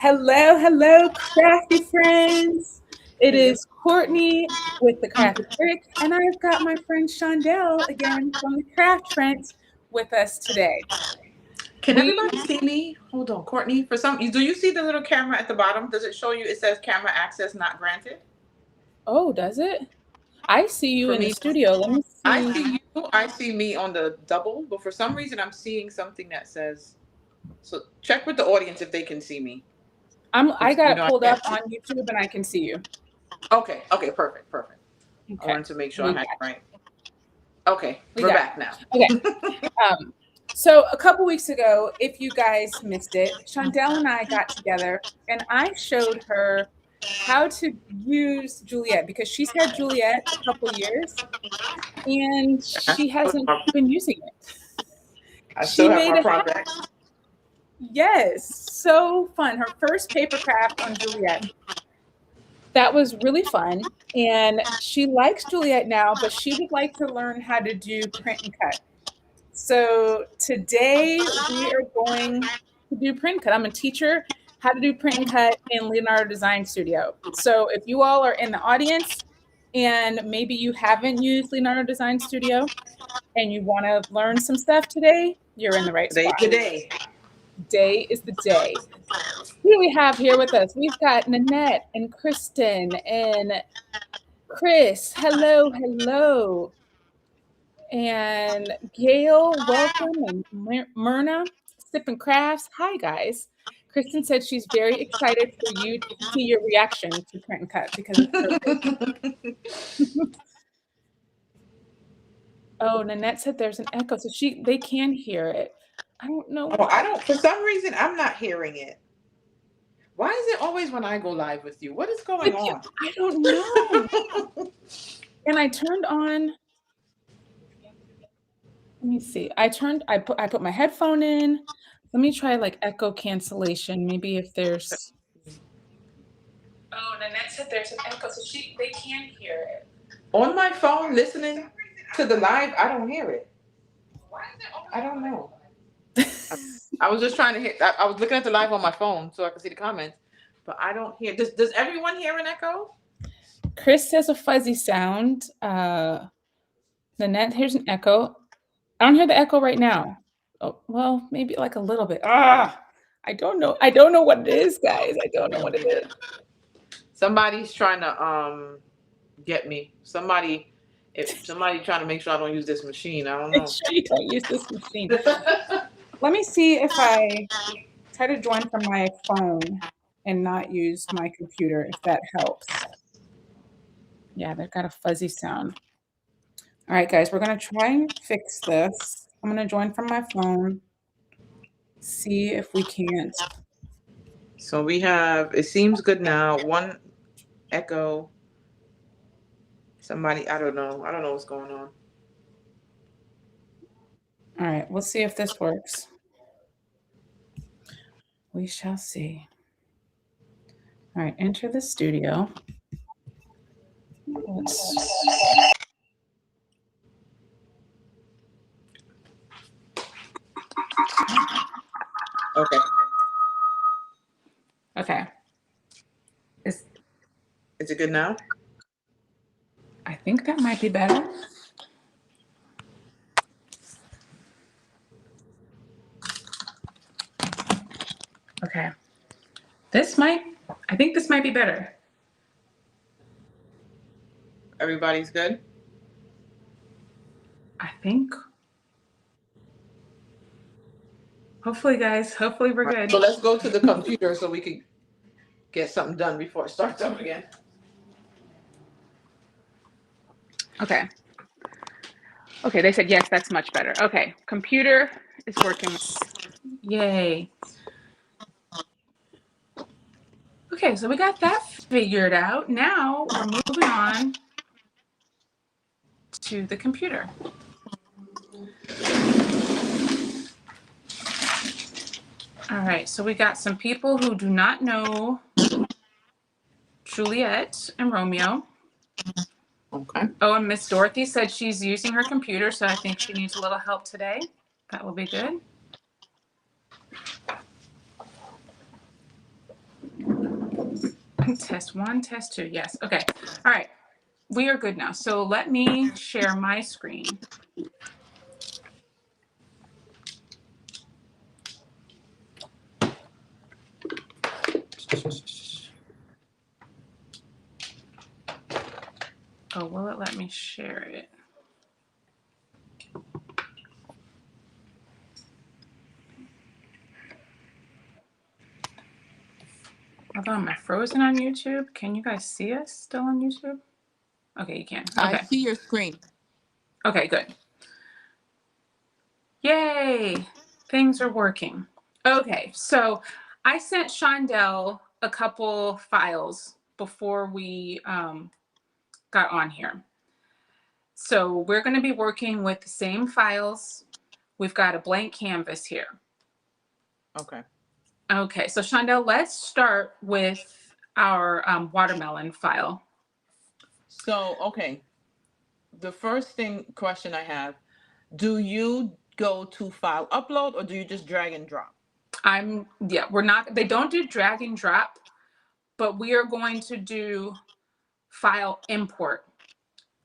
Hello, hello, crafty friends. It is Courtney with the Crafty Critic, and I've got my friend Shondell again from the Craft Friends with us today. Can We everybody see me? Hold on, Courtney. For some, do you see the little camera at the bottom? Does it show you? It says camera access not granted. Oh, does it? I see you For in the me, studio. Let me I see. see you. I see me on the double, but for some reason, I'm seeing something that says. So check with the audience if they can see me, I because got it I pulled up can't. on YouTube and I can see you. Okay. Okay. Perfect. Perfect. I Okay, wanted to make sure I we had it got right. Okay, we we're got back now. you. Okay. So a couple weeks ago, if you guys missed it, Shondell and I got together and I showed her how to use Juliet because she's had Juliet a couple years and she hasn't been using it. I She still have made my a project. yes, so fun. Her first paper craft on Juliet. That was really fun. And she likes Juliet now, but she would like to learn how to do print and cut. So today we are going to do print and cut. I'm a teacher how to do print and cut in Leonardo Design Studio. So if you all are in the audience and maybe you haven't used Leonardo Design Studio and you want to learn some stuff today, you're in the right Today's spot. the day. Today is the day. Who do we have here with us? We've got Nanette and Kristen and Chris. Hello, hello. And Gail, welcome, and Myrna, Sipping Crafts. Hi, guys. Kristen said she's very excited for you to see your reaction to print and cut because it's her first. Oh, Nanette said there's an echo, so they can hear it. I don't know Oh, I why. don't. For some reason, I'm not hearing it. Why is it always when I go live with you? What is going But on? I don't know. And I turned on. Let me see. I put my headphone in. Let me try like echo cancellation. Maybe if there's oh, Nanette said there's an echo, so they can hear it. On my phone, listening to the live, I don't hear it. I don't know. I was just trying to hit. I was looking at the live on my phone so I could see the comments, but I don't hear. Does everyone hear an echo? Chris has a fuzzy sound. Nanette hears an echo. I don't hear the echo right now. Oh, well, maybe like a little bit. I don't know. I don't know what it is, guys. I don't know what it is. Somebody's trying to get me. If somebody trying to make sure I don't use this machine. I don't Make know. sure you don't use this machine. Let me see if I try to join from my phone and not use my computer, if that helps. Yeah, they've got a fuzzy sound. All right, guys, we're going to try and fix this. I'm going to join from my phone, see if we can't. So we have. It seems good now. One echo. Somebody. I don't know. I don't know what's going on. All right, we'll see if this works. We shall see. All right, enter the studio. Okay. Okay. Is it good now? I think that might be better. Okay. I think this might be better. Everybody's good? I think. Hopefully, guys. Hopefully, we're good. So let's go to the computer so we can get something done before it starts up again. Okay. Okay, they said yes, that's much better. Okay, computer is working. Yay. Okay, so we got that figured out. Now we're moving on to the computer. All right, so we got some people who do not know Juliet and Romeo. Okay. Oh, and Miss Dorothy said she's using her computer, so I think she needs a little help today. That will be good. Test 1, test 2. Yes. Okay. All right. We are good now. So let me share my screen. Oh, will it let me share it? Hold on, am I frozen on YouTube? Can you guys see us still on YouTube? Okay, you can. I Okay. see your screen. Okay, good. Yay! Things are working. Okay, so I sent Shondell a couple files before we got on here. So we're going to be working with the same files. We've got a blank canvas here. Okay. Okay, so Shondell, let's start with our watermelon file. So, okay. The first question I have, do you go to file upload or do you just drag and drop? They don't do drag and drop, but we are going to do file import.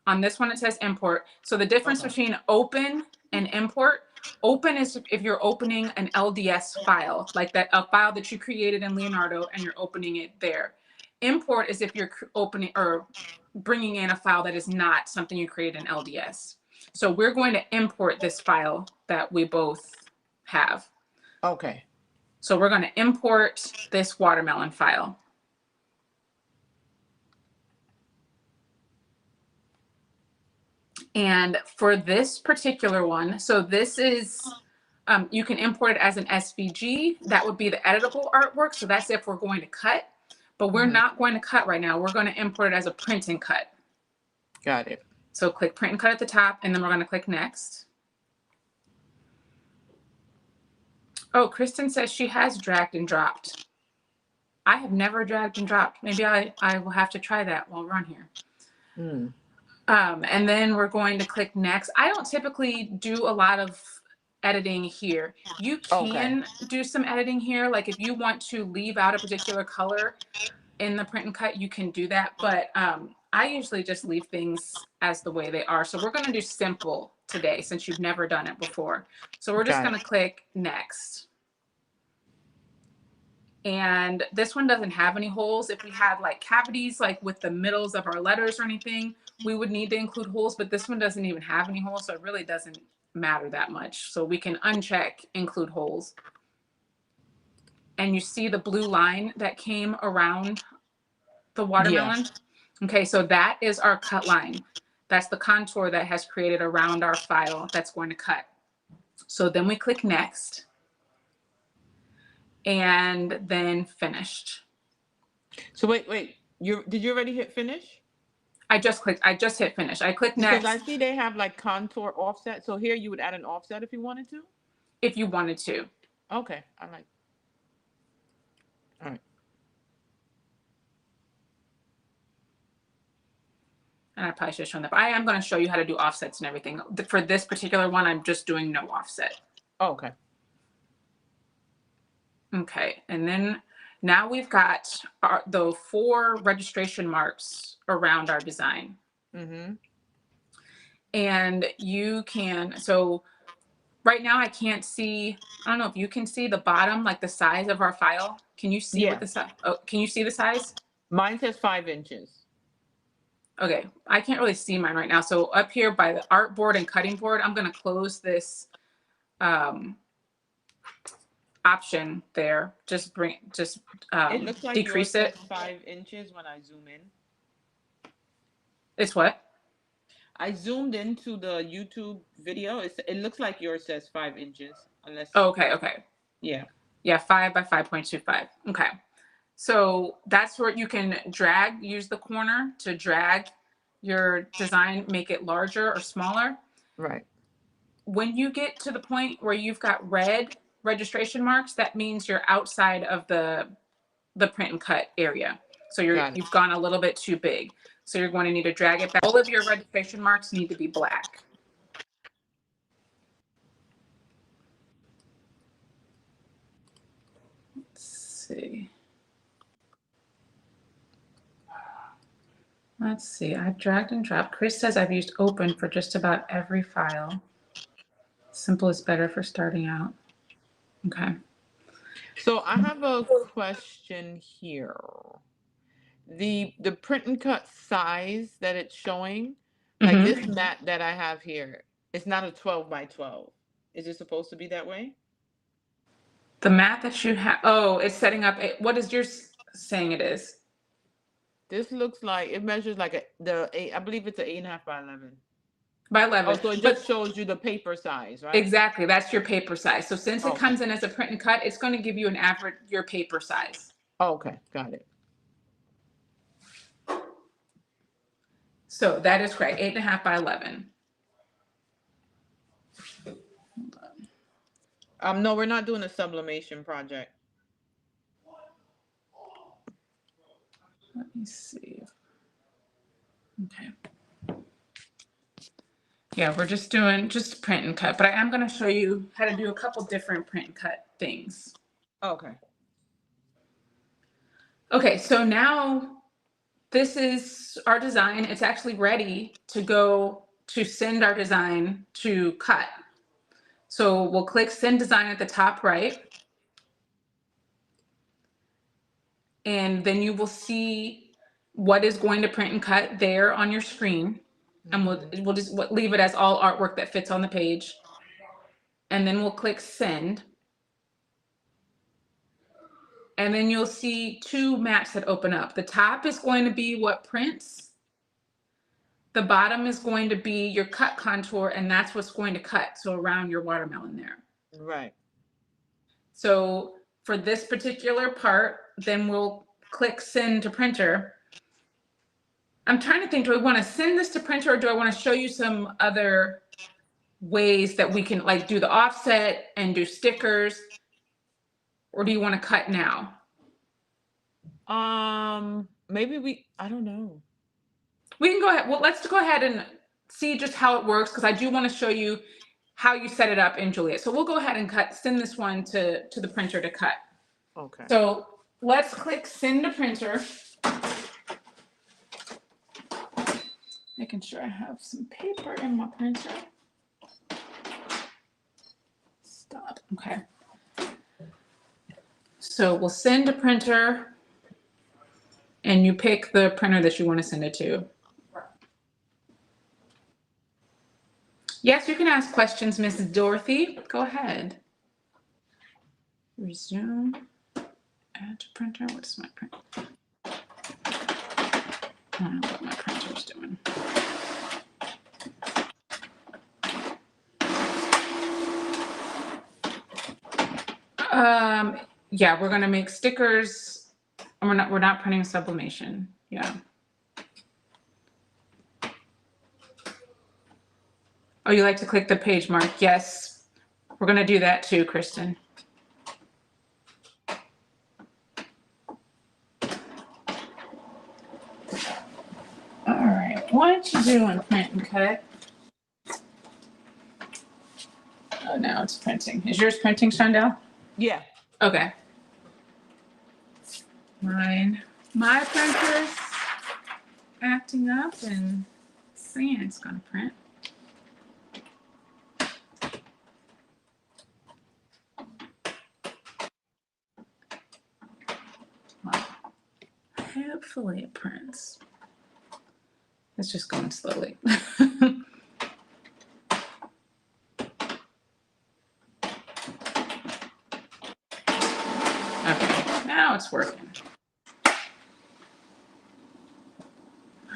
On this one, it says import. So the difference between open and import, open is if you're opening an LDS file, like a file that you created in Leonardo and you're opening it there. Import is if you're opening or bringing in a file that is not something you created in LDS. So we're going to import this file that we both have. Okay. So we're going to import this watermelon file. And for this particular one, so this is, you can import it as an SVG. That would be the editable artwork. So that's if we're going to cut, but we're not going to cut right now. We're going to import it as a print and cut. Got it. So click print and cut at the top, and then we're going to click next. Oh, Kristen says she has dragged and dropped. I have never dragged and dropped. Maybe I will have to try that while we're on here. And then we're going to click next. I don't typically do a lot of editing here. You can do some editing here. Like if you want to leave out a particular color in the print and cut, you can do that. But I usually just leave things as the way they are. So we're going to do simple today since you've never done it before. So we're just going to click next. And this one doesn't have any holes. If we had like cavities, like with the middles of our letters or anything, we would need to include holes, but this one doesn't even have any holes. So it really doesn't matter that much. So we can uncheck include holes. And you see the blue line that came around the watermelon? Yeah. Okay, so that is our cut line. That's the contour that has created around our file that's going to cut. So then we click next. And then finished. So wait, did you already hit finish? I just hit finish. I clicked next. Because I see they have like contour offset. So here you would add an offset if you wanted to? If you wanted to. Okay, all right. And I probably should have shown that. But I am going to show you how to do offsets and everything. For this particular one, I'm just doing no offset. Oh, okay. Okay, and then now we've got the 4 registration marks around our design. And you can, so right now I can't see, I don't know if you can see the bottom, like the size of our file. Can you see what the size? Oh, can you see the size? Mine says 5 inches. Okay, I can't really see mine right now. So up here by the artboard and cutting board, I'm going to close this option there. Just it looks like decrease it. 5 inches when I zoom in. It's what? I zoomed into the YouTube video. It looks like yours says 5 inches, unless. Oh, okay. Yeah. 5 by 5.25. Okay. So that's where you can use the corner to drag your design, make it larger or smaller. Right. When you get to the point where you've got red registration marks, that means you're outside of the print and cut area. So you've gone a little bit too big. So you're going to need to drag it back. All of your registration marks need to be black. Let's see. Let's see. I've dragged and dropped. Chris says I've used open for just about every file. Simple is better for starting out. Okay. So I have a question here. The print and cut size that it's showing, like this mat that I have here, it's not a 12 by 12. Is it supposed to be that way? The mat that you have, oh, it's setting up, what is yours saying it is? This looks like it measures like I believe it's an 8.5 by 11. By 11. Oh, so it just shows you the paper size, right? Exactly, that's your paper size. So since it Okay. comes in as a print and cut, it's going to give you an average, your paper size. Okay, got it. So that is correct, 8.5 by 11. No, we're not doing a sublimation project. Let me see. Okay. Yeah, we're just doing just print and cut, but I am going to show you how to do a couple different print and cut things. Okay. Okay, so now this is our design. It's actually ready to go to send our design to cut. So we'll click send design at the top right. And then you will see what is going to print and cut there on your screen. And we'll just leave it as all artwork that fits on the page. And then we'll click send. And then you'll see two mats that open up. The top is going to be what prints. The bottom is going to be your cut contour, and that's what's going to cut. So around your watermelon there. Right. So for this particular part, then we'll click send to printer. I'm trying to think, do I want to send this to printer or do I want to show you some other ways that we can like do the offset and do stickers? Or do you want to cut now? Maybe I don't know. We can go ahead. Well, let's go ahead and see just how it works because I do want to show you how you set it up in Juliet. So we'll go ahead and send this one to the printer to cut. Okay. So let's click send to printer. Making sure I have some paper in my printer. Stop. Okay. So we'll send to printer and you pick the printer that you want to send it to. Yes, you can ask questions, Mrs. Dorothy. Go ahead. Resume. Add to printer. What's my print? I don't know what my printer is doing. Yeah, we're gonna make stickers. And we're not printing sublimation. Yeah. Oh, you like to click the page mark? Yes. We're gonna do that too, Kristen. All right, what you doing, print and cut? Oh, now it's printing. Is yours printing, Shondell? Yeah. Okay. My printer's acting up and saying it's gonna print. Well, hopefully it prints. It's just going slowly. Okay, now it's working.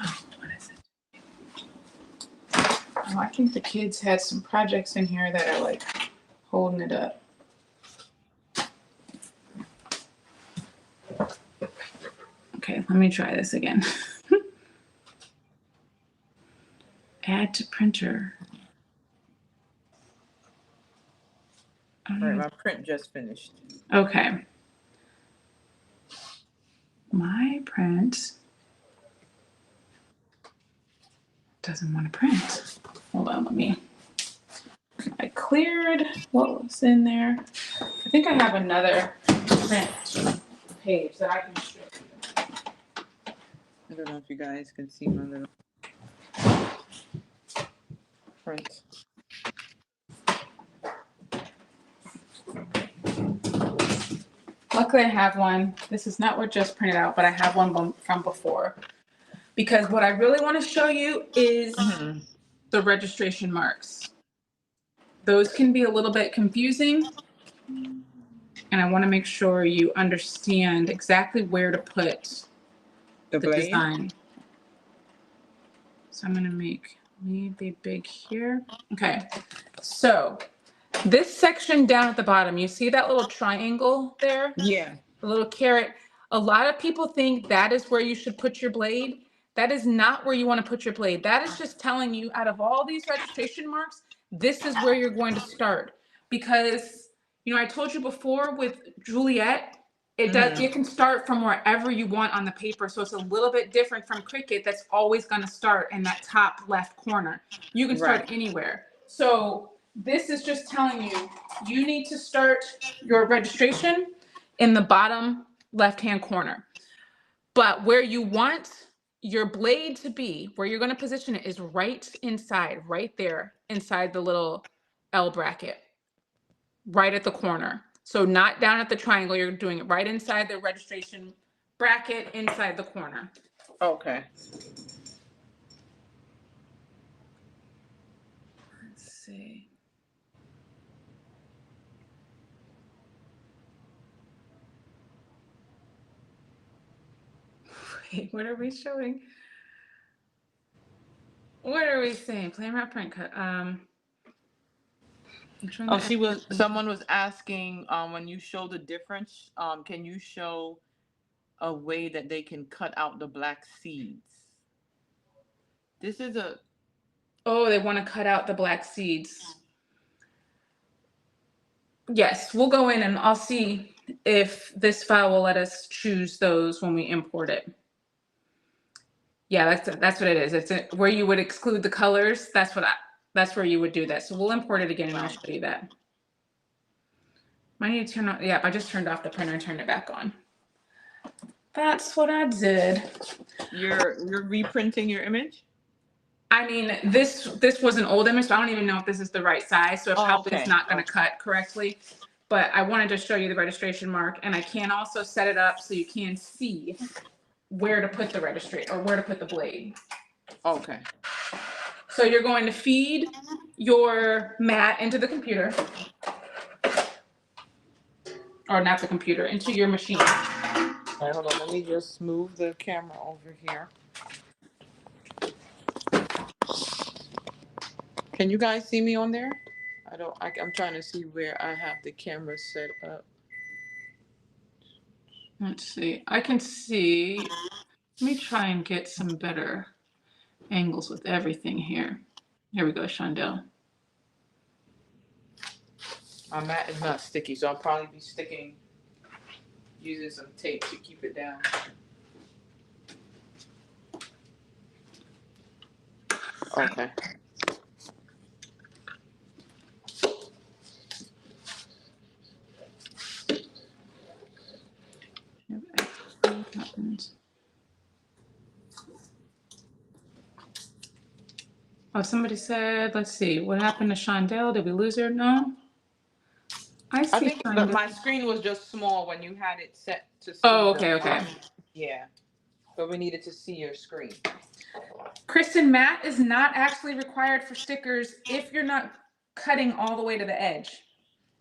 Oh, what is it? Oh, I think the kids had some projects in here that are like holding it up. Okay, let me try this again. Add to printer. All right, my print just finished. Okay. My print doesn't want to print. Hold on, I cleared what was in there. I think I have another print page that I can show you. I don't know if you guys can see my little print. Luckily, I have one. This is not what just printed out, but I have one from before. Because what I really want to show you is the registration marks. Those can be a little bit confusing, and I want to make sure you understand exactly where to put the design. So I'm going to make maybe big here. Okay, so this section down at the bottom, you see that little triangle there? Yeah. The little caret. A lot of people think that is where you should put your blade. That is not where you want to put your blade. That is just telling you out of all these registration marks, this is where you're going to start. Because, you know, I told you before with Juliet, it can start from wherever you want on the paper. So it's a little bit different from Cricut that's always going to start in that top left corner. You can start anywhere. So this is just telling you, you need to start your registration in the bottom left-hand corner. But where you want your blade to be, where you're going to position it, is right inside, right there, inside the little L bracket, right at the corner. So not down at the triangle, you're doing it right inside the registration bracket, inside the corner. Okay. Let's see. Wait, what are we showing? What are we saying? Play around print cut. Someone was asking, when you show the difference, can you show a way that they can cut out the black seeds? This is Oh, they want to cut out the black seeds. Yes, we'll go in and I'll see if this file will let us choose those when we import it. Yeah, that's what it is. It's where you would exclude the colors. That's where you would do that. So we'll import it again and I'll show you that. I need to turn on. Yeah, I just turned off the printer and turned it back on. That's what I did. You're reprinting your image? I mean, this was an old image, so I don't even know if this is the right size. So it probably is not going to cut correctly. But I wanted to show you the registration mark, and I can also set it up so you can see where to put the registration or where to put the blade. Okay. So you're going to feed your mat into the computer. Or not the computer, into your machine. All right, hold on. Let me just move the camera over here. Can you guys see me on there? I'm trying to see where I have the camera set up. Let's see. I can see. Let me try and get some better angles with everything here. Here we go, Shondell. My mat is not sticky, so I'll probably be using some tape to keep it down. Okay. Oh, somebody said, let's see, what happened to Shondell? Did we lose her? No? I think my screen was just small when you had it set to see. Oh, okay. Yeah. But we needed to see your screen. Kristen, matte is not actually required for stickers if you're not cutting all the way to the edge.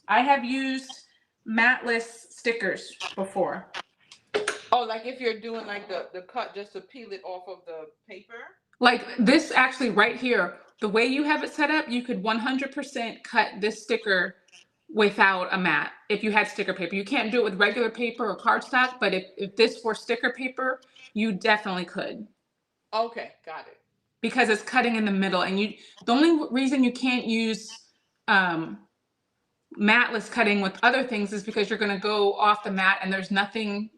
I have used matteless stickers before. Oh, like if you're doing like the cut just to peel it off of the paper? Like this actually right here, the way you have it set up, you could 100% cut this sticker without a mat if you had sticker paper. You can't do it with regular paper or cardstock, but if this were sticker paper, you definitely could. Okay, got it. Because it's cutting in the middle, and the only reason you can't use matless cutting with other things is because you're going to go off the mat and there's nothing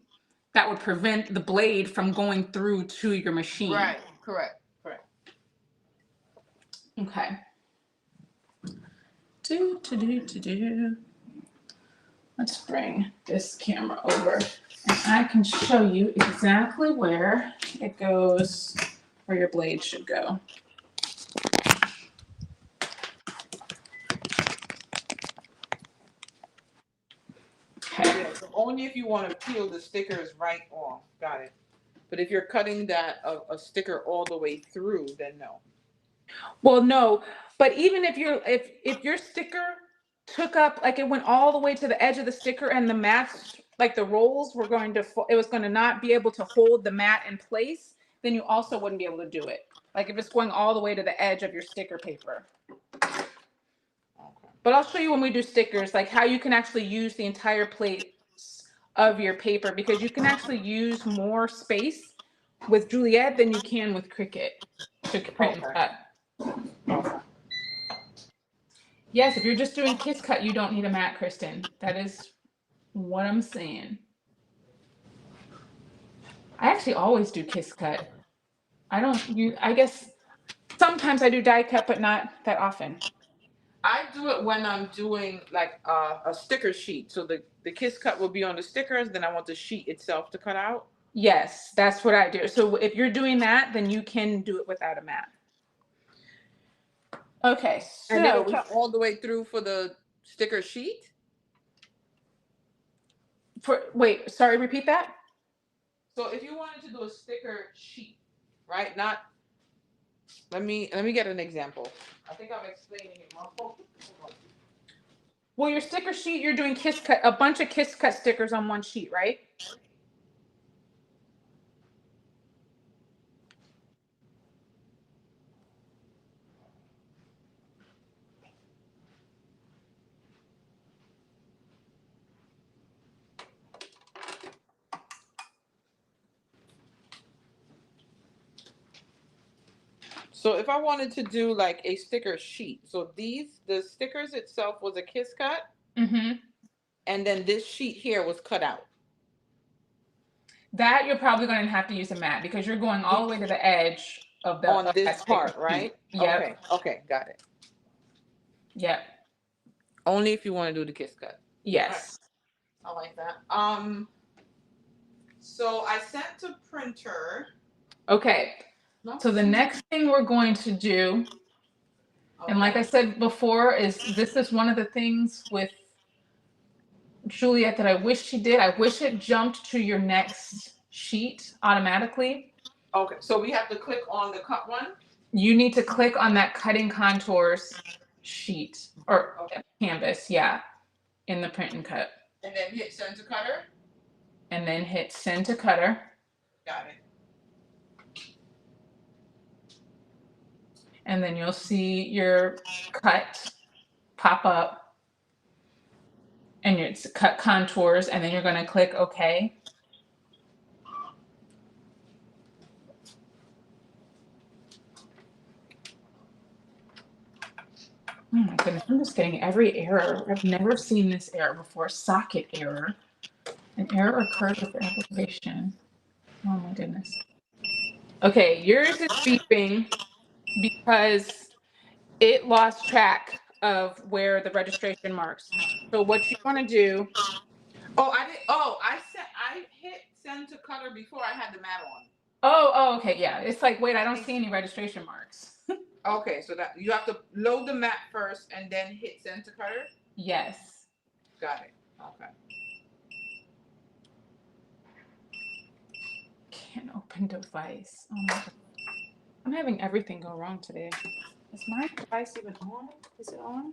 that would prevent the blade from going through to your machine. Right, correct. Okay. Let's bring this camera over and I can show you exactly where it goes where your blade should go. Yeah, so only if you want to peel the stickers right off. Got it. But if you're cutting that a sticker all the way through, then no. Well, no, but even if your sticker took up, like it went all the way to the edge of the sticker and the mats, like the rolls were going to, it was going to not be able to hold the mat in place, then you also wouldn't be able to do it. Like if it's going all the way to the edge of your sticker paper. Okay. But I'll show you when we do stickers, like how you can actually use the entire plate of your paper, because you can actually use more space with Juliet than you can with Cricut to print and cut. Okay. Yes, if you're just doing kiss cut, you don't need a mat, Kristen. That is what I'm saying. I actually always do kiss cut. I guess sometimes I do die cut, but not that often. I do it when I'm doing like a sticker sheet. So the kiss cut will be on the stickers, then I want the sheet itself to cut out. Yes, that's what I do. So if you're doing that, then you can do it without a mat. Okay, so and it'll cut all the way through for the sticker sheet? Wait, sorry, repeat that? So if you wanted to do a sticker sheet, right? Not let me get an example. I think I'm explaining it wrong. Well, your sticker sheet, you're doing kiss cut, a bunch of kiss cut stickers on one sheet, right? So if I wanted to do like a sticker sheet, so the stickers itself was a kiss cut, Mm-hmm. and then this sheet here was cut out. That you're probably going to have to use a mat because you're going all the way to the edge of the on this part, right? Yep. Okay. Okay, got it. Yep. Only if you want to do the kiss cut. Yes. I like that. So I sent to printer. Okay. So the next thing we're going to do, and like I said before, this is one of the things with Juliet that I wish she did. I wish it jumped to your next sheet automatically. Okay, so we have to click on the cut one? You need to click on that cutting contours sheet or canvas, yeah, in the print and cut. And then hit send to cutter? And then hit send to cutter. Got it. And then you'll see your cut pop up and it's cut contours, and then you're going to click OK. Oh my goodness, I'm just getting every error. I've never seen this error before. Socket error. An error occurred with the application. Oh my goodness. Okay, yours is beeping because it lost track of where the registration marks. So what you want to do? I hit send to cutter before I had the mat on. Oh, okay, yeah. It's like, wait, I don't see any registration marks. Okay, so that you have to load the mat first and then hit send to cutter? Yes. Got it. Okay. Can't open device. Oh my God. I'm having everything go wrong today. Is my device even on? Is it on?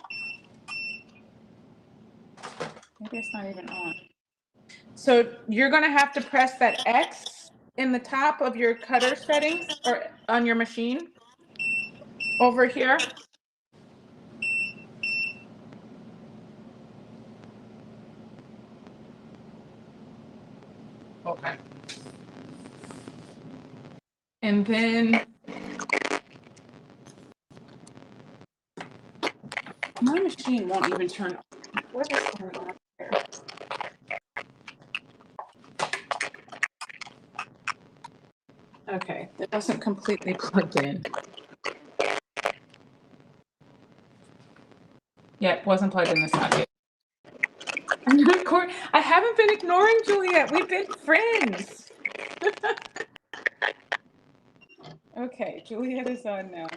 Maybe it's not even on. So you're going to have to press that X in the top of your cutter settings or on your machine over here. Okay. And then my machine won't even turn on. What is going on here? Okay, it wasn't completely plugged in. Yep, wasn't plugged in the socket. I haven't been ignoring Juliet. We've been friends. Okay, Juliet is on now.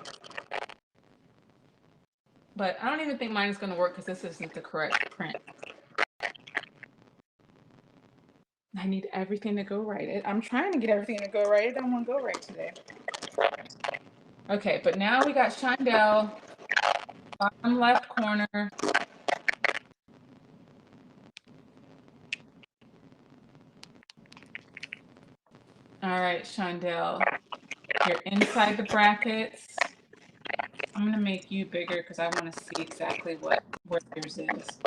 But I don't even think mine is going to work because this isn't the correct print. I need everything to go right. I'm trying to get everything to go right. It don't want to go right today. Okay, but now we got Shondell, bottom left corner. All right, Shondell, you're inside the brackets. I'm going to make you bigger because I want to see exactly where yours is.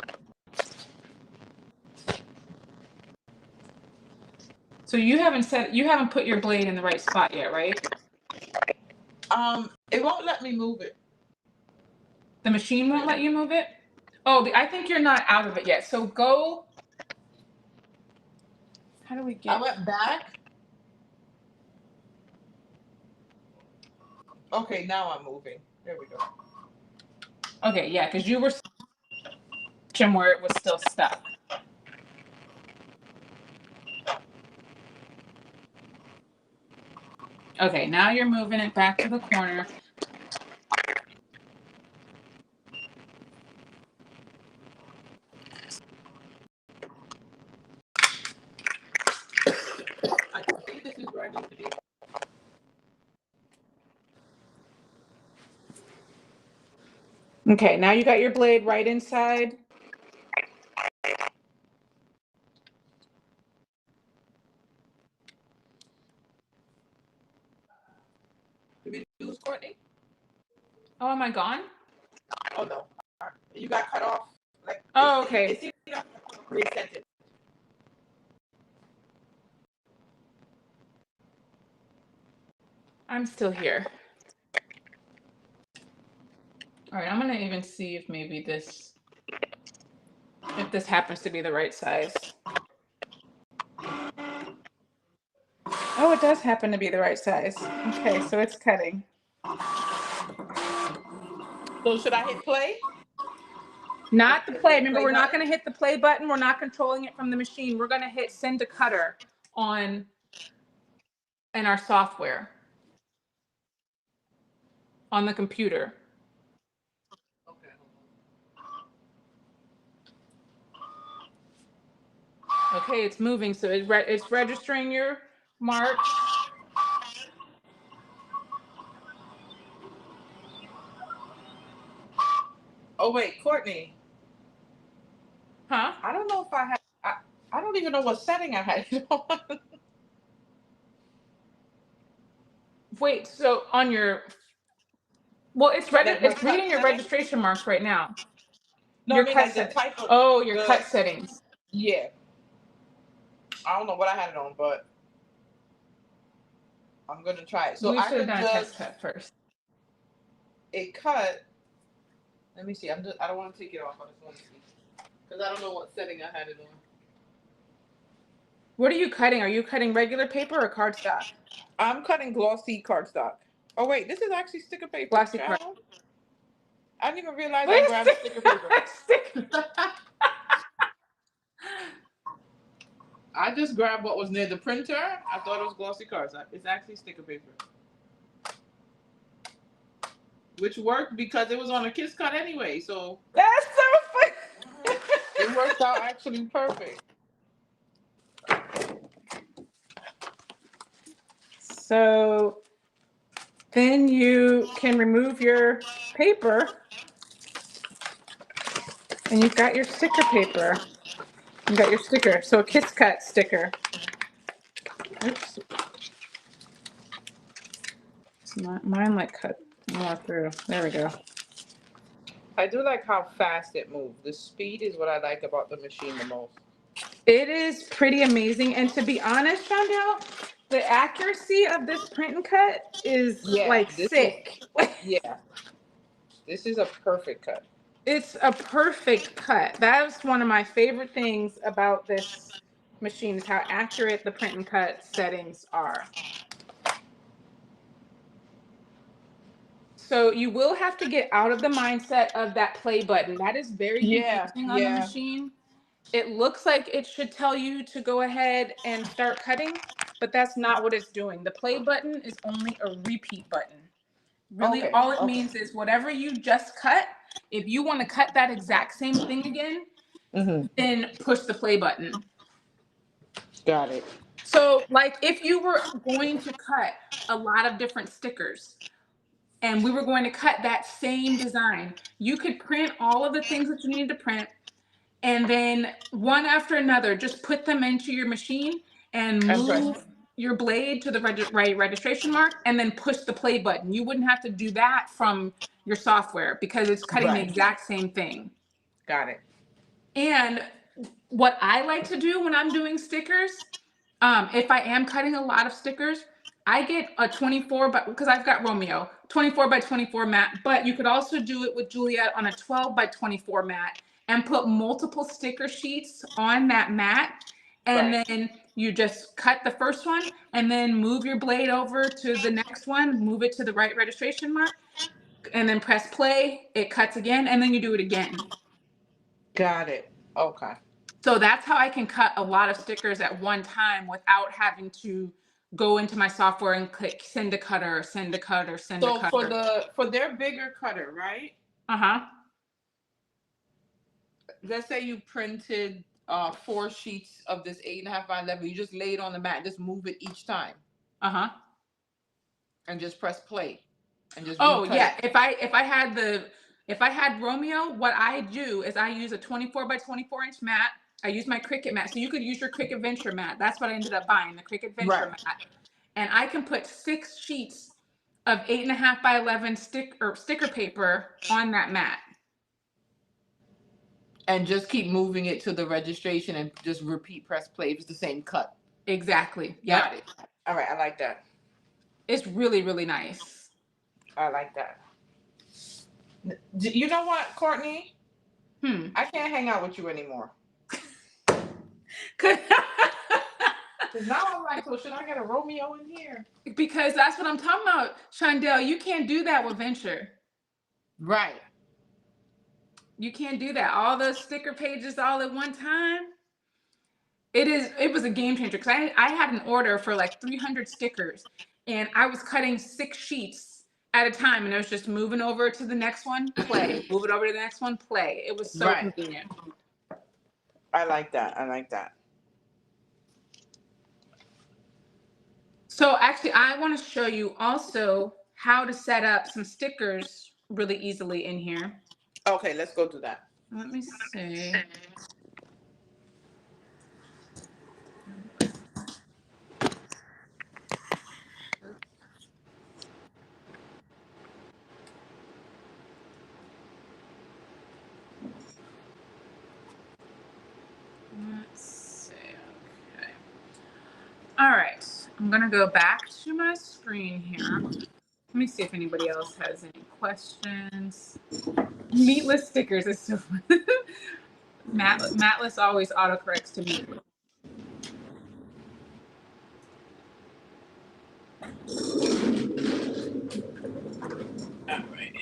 So you haven't put your blade in the right spot yet, right? It won't let me move it. The machine won't let you move it? Oh, I think you're not out of it yet. So go. How do we get? I went back. Okay, now I'm moving. There we go. Okay, yeah, because you were where it was still stuck. Okay, now you're moving it back to the corner. I think this is where I need to be. Okay, now you got your blade right inside. Did we lose Courtney? Oh, am I gone? Oh no, you got cut off. Like, Oh, okay. It seems reset it. I'm still here. All right, I'm gonna even see if maybe this happens to be the right size. Oh, it does happen to be the right size. Okay, so it's cutting. So should I hit play? Not the play. Remember, we're not going to hit the play button. We're not controlling it from the machine. We're going to hit send to cutter in our software on the computer. Okay. Okay, it's moving, so it's registering your mark. Oh wait, Courtney. Huh? I don't know if I had. I don't even know what setting I had it on. Wait, so on your it's reading your registration marks right now. No, Your I mean cut like the type of. your cut settings. Yeah. I don't know what I had it on, but I'm gonna try it. So We I should have could done a test just cut first. it cut. Let me see. I don't want to take it off. I just want to see because I don't know what setting I had it on. What are you cutting? Are you cutting regular paper or cardstock? I'm cutting glossy cardstock. Oh wait, this is actually sticker paper. Glossy card. I didn't even realize I grabbed sticker paper. I just grabbed what was near the printer. I thought it was glossy cardstock. It's actually sticker paper. Which worked because it was on a kiss cut anyway, so. That's so funny. It worked out actually perfect. So then you can remove your paper and you've got your sticker paper. You got your sticker. So a kiss cut sticker. Oops. Mine like cut more through. There we go. I do like how fast it moves. The speed is what I like about the machine the most. It is pretty amazing. And to be honest, Shondell, the accuracy of this print and cut is sick. Yeah. This is a perfect cut. It's a perfect cut. That's one of my favorite things about this machine is how accurate the print and cut settings are. So you will have to get out of the mindset of that play button. That is very confusing on the machine. It looks like it should tell you to go ahead and start cutting, but that's not what it's doing. The play button is only a repeat button. Really, Okay, all it okay. means is whatever you just cut, if you want to cut that exact same thing again, then push the play button. Got it. So, like, if you were going to cut a lot of different stickers and we were going to cut that same design, you could print all of the things that you needed to print, and then one after another, just put them into your machine and move your blade to the right registration mark, and then push the play button. You wouldn't have to do that from your software because it's cutting the exact same thing. Got it. And what I like to do when I'm doing stickers, if I am cutting a lot of stickers, I get a 24 by, because I've got Romeo, 24 by 24 mat, but you could also do it with Juliet on a 12 by 24 mat and put multiple sticker sheets on that mat. And then you just cut the first one and then move your blade over to the next one, move it to the right registration mark, and then press play, it cuts again, and then you do it again. Got it. Okay. So that's how I can cut a lot of stickers at one time without having to go into my software and click send a cutter, send a cutter, send a cutter. So for their bigger cutter, right? Let's say you printed 4 sheets of this 8.5 by 11. You just lay it on the mat, just move it each time, and just press play, and just yeah. If I had Romeo, what I do is I use a 24 by 24 inch mat. I use my Cricut mat. So you could use your Cricut Venture mat. That's what I ended up buying, the Cricut Venture mat. And I can put 6 sheets of 8.5 by 11 sticker paper on that mat. And just keep moving it to the registration and just repeat, press play. It's the same cut. Exactly. Yep. Got it. All right. I like that. It's really, really nice. I like that. You know what, Courtney? I can't hang out with you anymore. Because now I'm like, so should I get a Romeo in here? Because that's what I'm talking about, Shondell. You can't do that with Venture. Right. You can't do that. All those sticker pages all at one time. It was a game changer because I had an order for like 300 stickers and I was cutting 6 sheets at a time and it was just moving over to the next one, play. Move it over to the next one, play. It was so convenient. I like that. I like that. So actually, I want to show you also how to set up some stickers really easily in here. Okay, let's go do that. Let me see. Let's see. Okay. All right. I'm going to go back to my screen here. Let me see if anybody else has any questions. Meatless stickers is so fun. Matless always autocorrects to meatless. All right.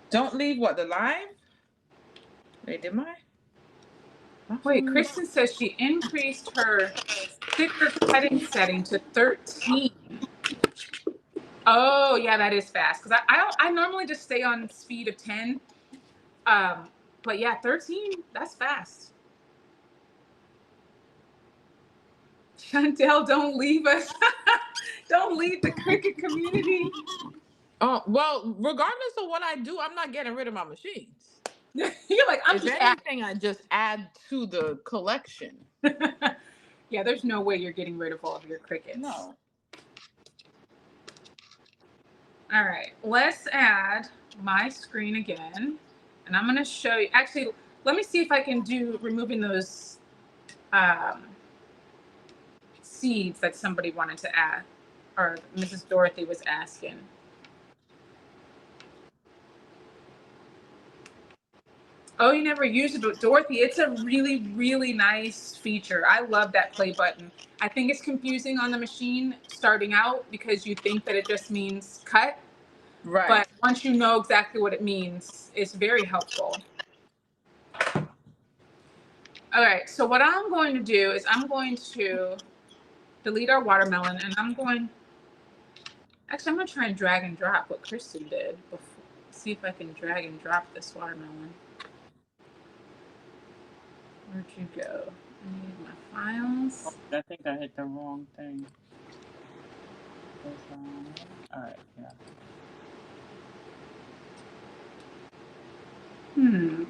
Don't leave what, the live? Wait, did I? Wait, Kristen says she increased her sticker cutting setting to 13. Oh, yeah, that is fast. Because I normally just stay on speed of 10. But yeah, 13, that's fast. Shondell, don't leave us. Don't leave the Cricut community. Oh, well, regardless of what I do, I'm not getting rid of my machines. You're like, I'm if just anything, I just add to the collection. Yeah, there's no way you're getting rid of all of your Cricuts. No. All right, let's add my screen again. And I'm going to show you. Actually, let me see if I can do removing those seeds that somebody wanted to add, or Mrs. Dorothy was asking. Oh, you never used it with Dorothy. It's a really, really nice feature. I love that play button. I think it's confusing on the machine starting out because you think that it just means cut. Right. But once you know exactly what it means, it's very helpful. All right, so what I'm going to do is I'm going to delete our watermelon, and I'm going to try and drag and drop what Kristen did. See if I can drag and drop this watermelon. Where'd you go? I need my files. I think I hit the wrong thing. All right, yeah.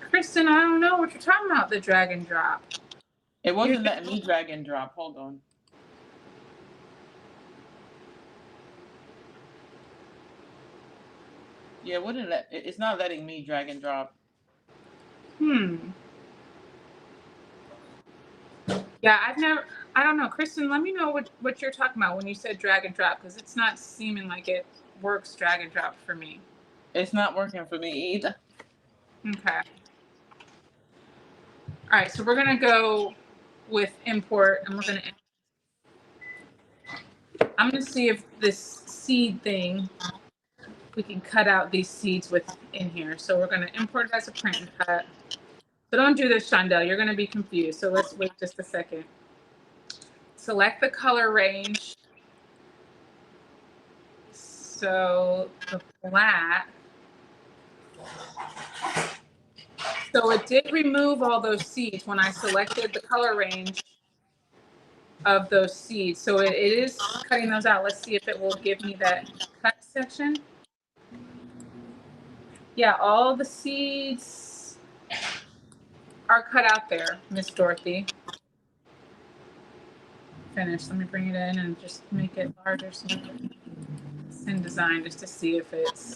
Kristen, I don't know what you're talking about, the drag and drop. It wasn't letting me drag and drop. Hold on. Yeah, it's not letting me drag and drop. Yeah, I don't know. Kristen, let me know what you're talking about when you said drag and drop, because it's not seeming like it works drag and drop for me. It's not working for me either. Okay. All right, so we're going to go with import, and I'm going to see if this seed thing, we can cut out these seeds in here. So we're going to import it as a print and cut. So don't do this, Shondell. You're going to be confused. So let's wait just a second. Select the color range. So the black. So it did remove all those seeds when I selected the color range of those seeds. So it is cutting those out. Let's see if it will give me that cut section. Yeah, all the seeds are cut out there, Miss Dorothy. Finish. Let me bring it in and just make it larger. So it's in design just to see if it's.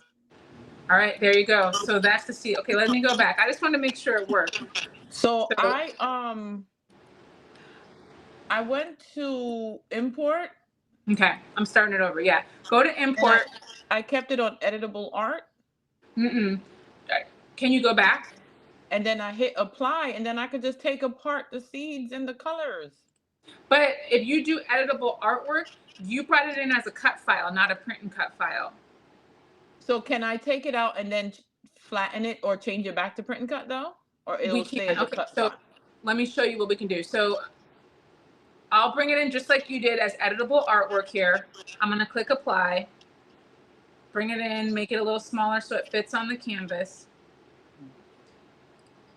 All right, there you go. So that's the seed. Okay, let me go back. I just want to make sure it worked. So I went to import. Okay, I'm starting it over. Yeah, go to import. I kept it on editable art. Can you go back? And then I hit apply, and then I could just take apart the seeds and the colors. But if you do editable artwork, you brought it in as a cut file, not a print and cut file. So can I take it out and then flatten it or change it back to print and cut though? Or it'll stay as a cut file? Let me show you what we can do. So I'll bring it in just like you did as editable artwork here. I'm going to click apply, bring it in, make it a little smaller so it fits on the canvas.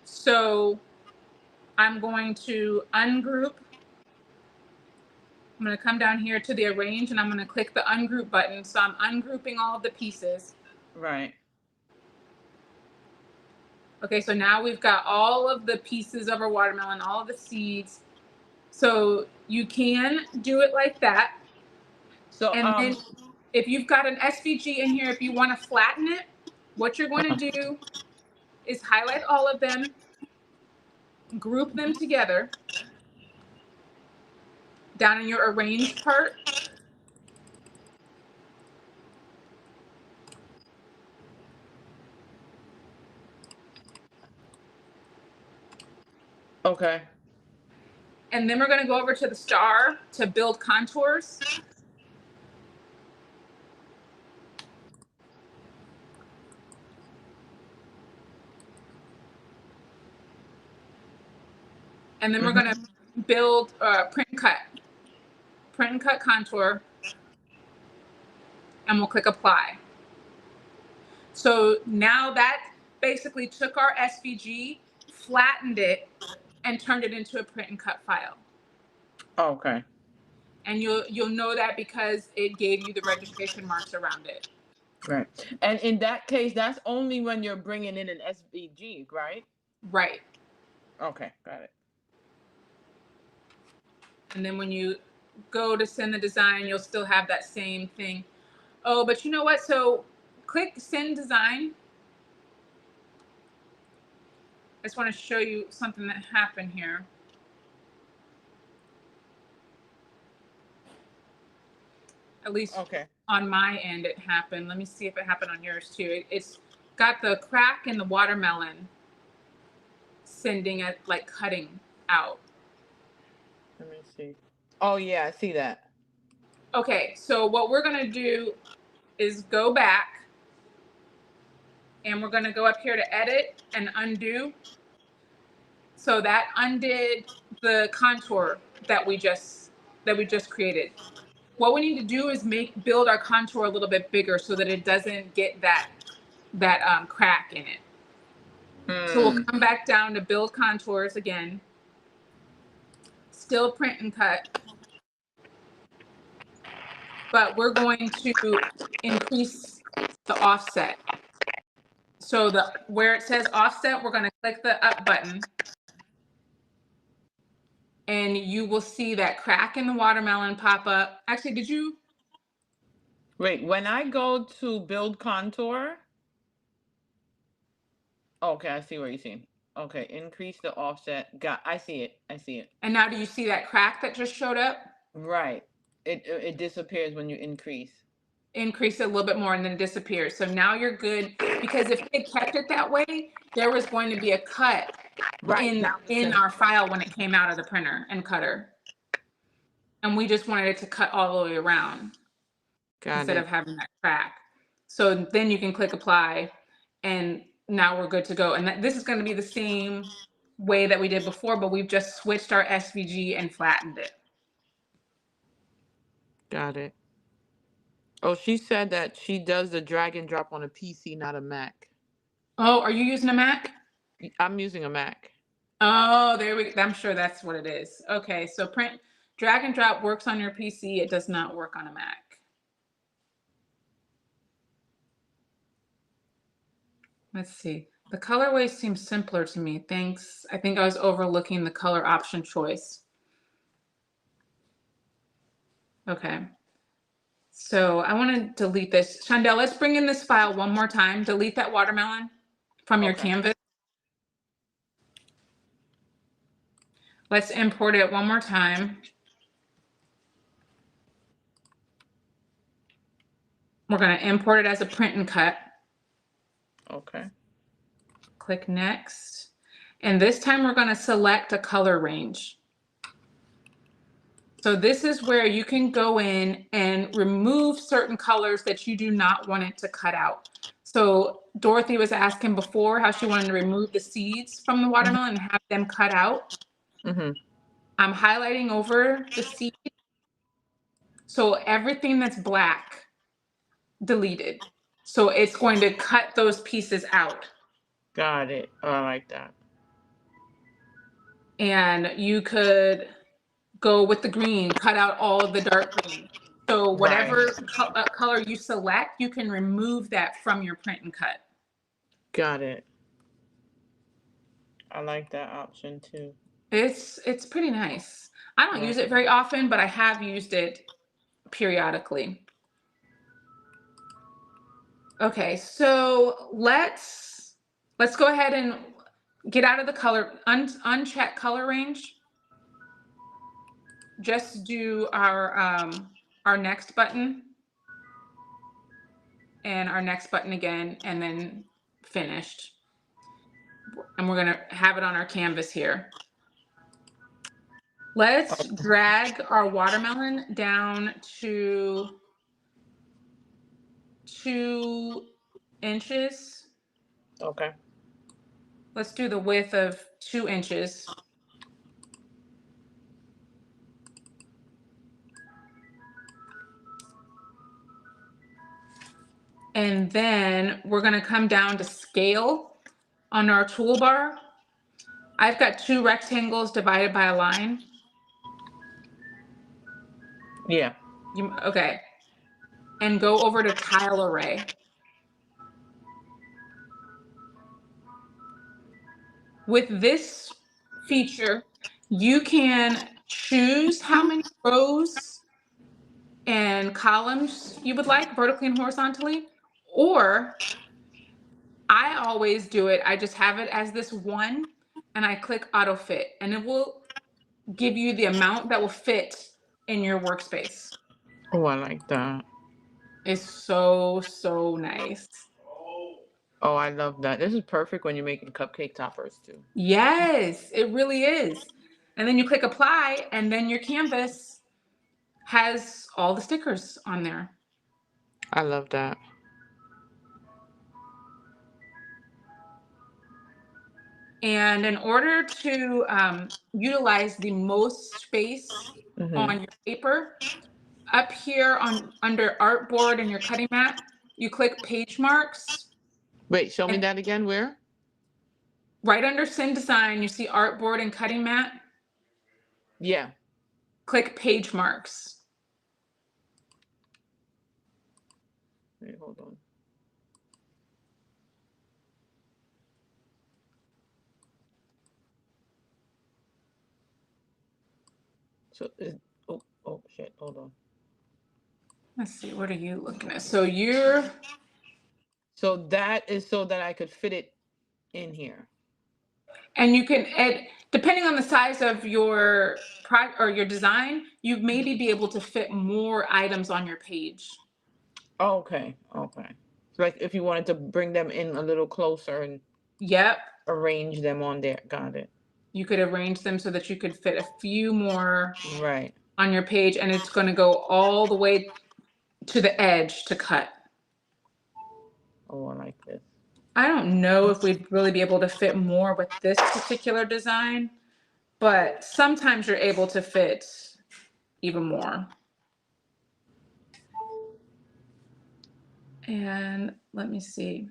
So I'm going to ungroup. I'm going to come down here to the arrange, and I'm going to click the ungroup button. So I'm ungrouping all of the pieces. Right. Okay, so now we've got all of the pieces of our watermelon, all of the seeds. So you can do it like that. So and then if you've got an SVG in here, if you want to flatten it, what you're going to do is highlight all of them, group them together down in your arrange part. Okay. And then we're going to go over to the star to build contours. And then we're going to build print and cut contour. And we'll click apply. So now that basically took our SVG, flattened it, and turned it into a print and cut file. Okay. And you'll know that because it gave you the registration marks around it. Right. And in that case, that's only when you're bringing in an SVG, right? Right. Okay, got it. And then when you go to send the design, you'll still have that same thing. Oh, but you know what? So click send design. I just want to show you something that happened here. At least on my end, it happened. Let me see if it happened on yours too. It's got the crack in the watermelon sending it, like cutting out. Let me see. Oh yeah, I see that. Okay, so what we're going to do is go back, and we're going to go up here to edit and undo. So that undid the contour that we just created. What we need to do is build our contour a little bit bigger so that it doesn't get that crack in it. So we'll come back down to build contours again. Still print and cut. But we're going to increase the offset. So where it says offset, we're going to click the up button. And you will see that crack in the watermelon pop up. Actually, did you? Wait, when I go to build contour. Okay, I see what you're saying. Okay, increase the offset. I see it. I see it. And now do you see that crack that just showed up? Right. It disappears when you increase. Increase it a little bit more and then it disappears. So now you're good, because if it kept it that way, there was going to be a cut in our file when it came out of the printer and cutter. And we just wanted it to cut all the way around instead of having that crack. So then you can click apply and now we're good to go. And this is going to be the same way that we did before, but we've just switched our SVG and flattened it. Got it. Oh, she said that she does the drag and drop on a PC, not a Mac. Oh, are you using a Mac? I'm using a Mac. Oh, I'm sure that's what it is. Okay, so drag and drop works on your PC. It does not work on a Mac. Let's see. The colorway seems simpler to me. Thanks. I think I was overlooking the color option choice. Okay. So I want to delete this. Shondell, let's bring in this file one more time. Delete that watermelon from your canvas. Let's import it one more time. We're going to import it as a print and cut. Okay. Click next. And this time we're going to select a color range. So this is where you can go in and remove certain colors that you do not want it to cut out. So Dorothy was asking before how she wanted to remove the seeds from the watermelon and have them cut out. I'm highlighting over the seed. So everything that's black, deleted. So it's going to cut those pieces out. Got it. Oh, I like that. And you could go with the green, cut out all of the dark green. So whatever color you select, you can remove that from your print and cut. Got it. I like that option too. It's pretty nice. I don't use it very often, but I have used it periodically. Okay, so let's go ahead and get out of the color, uncheck color range. Just do our next button and our next button again, and then finished. And we're gonna have it on our canvas here. Let's drag our watermelon down to 2 inches. Okay. Let's do the width of 2 inches. And then we're going to come down to scale on our toolbar. I've got 2 rectangles divided by a line. Yeah. Okay. And go over to tile array. With this feature, you can choose how many rows and columns you would like, vertically and horizontally, or I always do it. I just have it as this one and I click auto fit, and it will give you the amount that will fit in your workspace. Oh, I like that. It's so, so nice. Oh, I love that. This is perfect when you're making cupcake toppers too. Yes, it really is. And then you click apply, and then your canvas has all the stickers on there. I love that. And in order to utilize the most space on your paper, up here under artboard and your cutting mat, you click page marks. Wait, show me that again. Where? Right under Sin Design, you see artboard and cutting mat. Yeah. Click page marks. Wait, hold on. So, oh shit, hold on. Let's see, what are you looking at? So you're. So that is so that I could fit it in here. And you can add, depending on the size of your project or your design, you maybe be able to fit more items on your page. Okay, okay. So like if you wanted to bring them in a little closer and Yep. arrange them on there. Got it. You could arrange them so that you could fit a few more Right on your page, and it's going to go all the way to the edge to cut. Oh, I like this. I don't know if we'd really be able to fit more with this particular design, but sometimes you're able to fit even more. And let me see.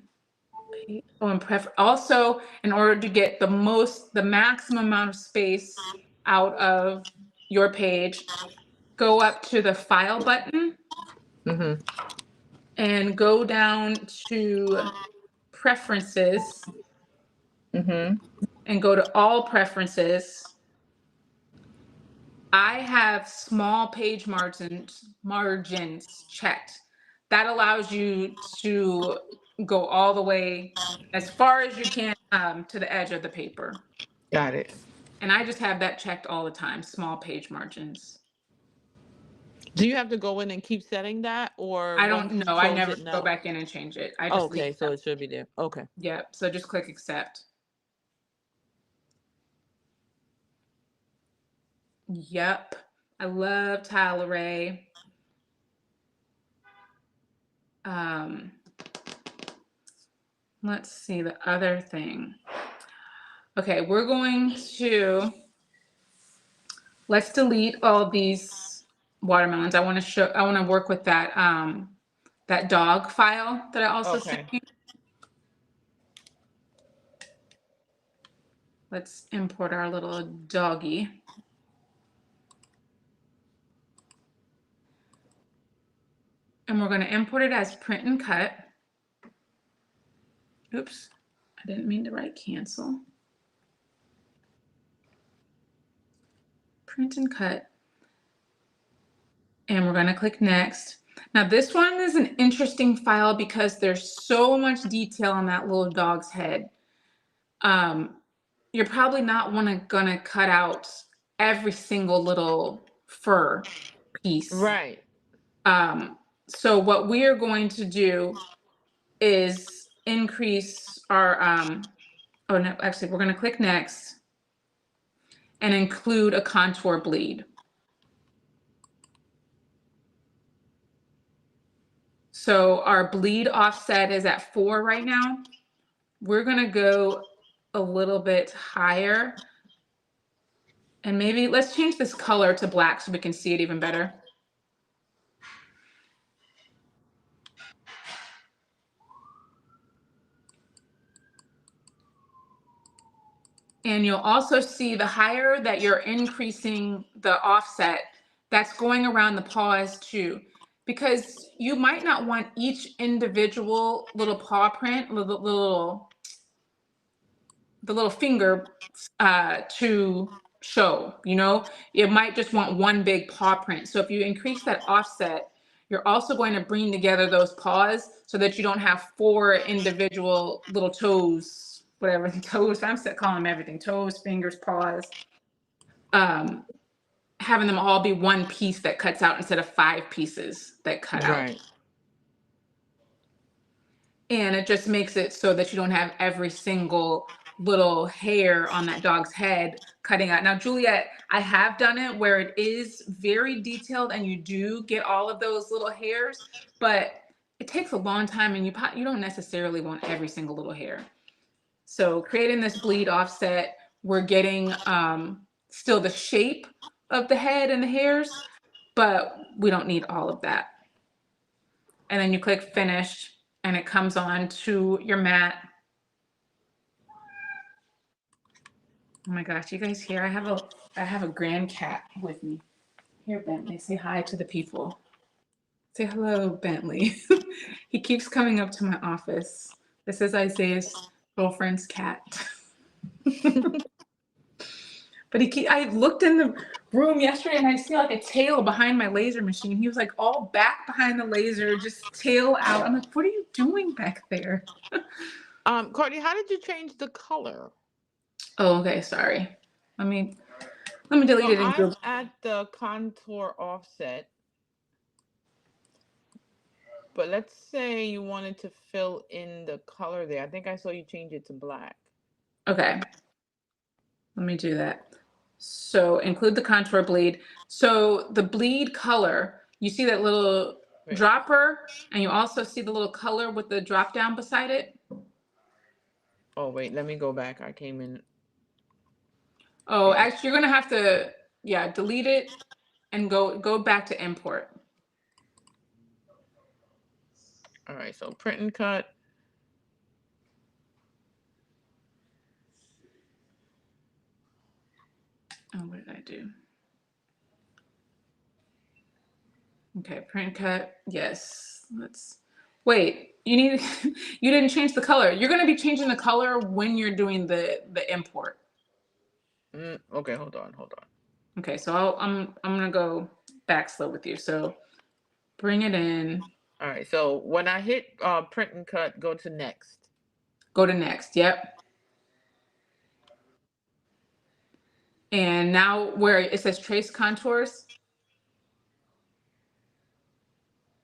Oh, and also, in order to get the maximum amount of space out of your page, go up to the file button and go down to preferences and go to all preferences. I have small page margins checked. That allows you to go all the way as far as you can to the edge of the paper. Got it. And I just have that checked all the time, small page margins. Do you have to go in and keep setting that, or I don't know. I never no? go back in and change it. I just okay, so it should be there. Okay. Yep. So just click accept. Yep. I love tile array. Let's see the other thing. Okay, we're going to, let's delete all these watermelons. I want to work with that that dog file that I also sent you. Let's import our little doggy. And we're going to import it as print and cut. Oops, I didn't mean to write cancel. Print and cut. And we're going to click next. Now this one is an interesting file because there's so much detail on that little dog's head. You're probably not gonna cut out every single little fur piece. Right. So what we are going to do is increase our, oh no, actually we're gonna click next and include a contour bleed. So our bleed offset is at 4 right now. We're gonna go a little bit higher. And maybe let's change this color to black so we can see it even better. And you'll also see the higher that you're increasing the offset, that's going around the paws too. Because you might not want each individual little paw print, the little finger to show, you know, you might just want one big paw print. So if you increase that offset, you're also going to bring together those paws so that you don't have 4 individual little toes, whatever, toes, I'm calling them everything, toes, fingers, paws, having them all be one piece that cuts out instead of 5 pieces that cut out. And it just makes it so that you don't have every single little hair on that dog's head cutting out. Now, Juliet, I have done it where it is very detailed and you do get all of those little hairs, but it takes a long time and you don't necessarily want every single little hair. So creating this bleed offset, we're getting still the shape of the head and the hairs, but we don't need all of that. And then you click finish and it comes on to your mat. Oh my gosh, you guys hear? I have a grand cat with me. Here, Bentley, say hi to the people. Say hello, Bentley. He keeps coming up to my office. This is Isaiah's girlfriend's cat. But I looked in the room yesterday and I see like a tail behind my laser machine. He was like all back behind the laser, just tail out. I'm like, what are you doing back there? Courtney, how did you change the color? Oh, okay, sorry. Let me delete it and I'm at the contour offset. But let's say you wanted to fill in the color there. I think I saw you change it to black. Okay. Let me do that. So include the contour bleed. So the bleed color, you see that little dropper, and you also see the little color with the drop down beside it. Oh, wait, let me go back. I came in. Oh, actually, you're going to have to, delete it and go back to import. All right, so print and cut. Oh, what did I do? Okay, print cut. Yes. Wait, you didn't change the color. You're going to be changing the color when you're doing the import. Okay, hold on. Okay, so I'm going to go back slow with you. So bring it in. All right, so when I hit print and cut, go to next. Go to next. Yep. And now where it says trace contours.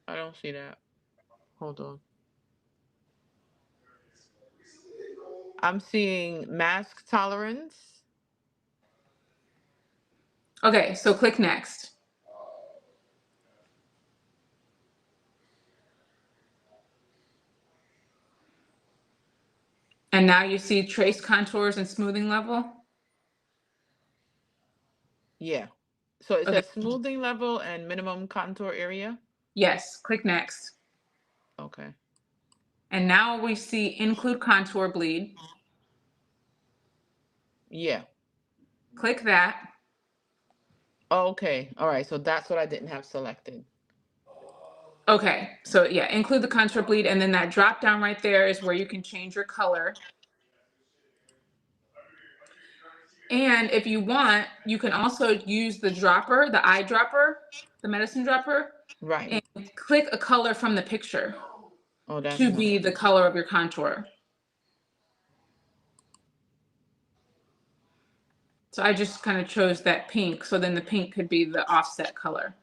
I don't see that. Hold on. I'm seeing mask tolerance. Okay, so click next. And now you see trace contours and smoothing level. Yeah. So it says smoothing level and minimum contour area. Yes, click next. Okay. And now we see include contour bleed. Yeah. Click that. Okay. All right. So that's what I didn't have selected. Okay. So yeah, include the contour bleed. And then that drop down right there is where you can change your color. And if you want, you can also use the dropper, the eyedropper, the medicine dropper. Right. And click a color from the picture that's to be the color of your contour. So I just kind of chose that pink. So then the pink could be the offset color.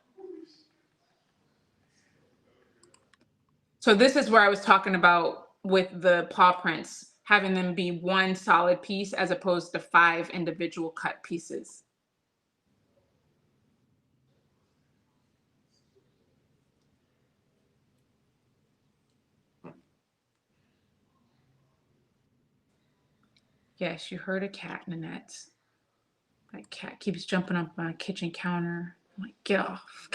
So this is where I was talking about with the paw prints, having them be one solid piece as opposed to 5 individual cut pieces. Yes, you heard a cat, Nanette. That cat keeps jumping up my kitchen counter. I'm like, get off.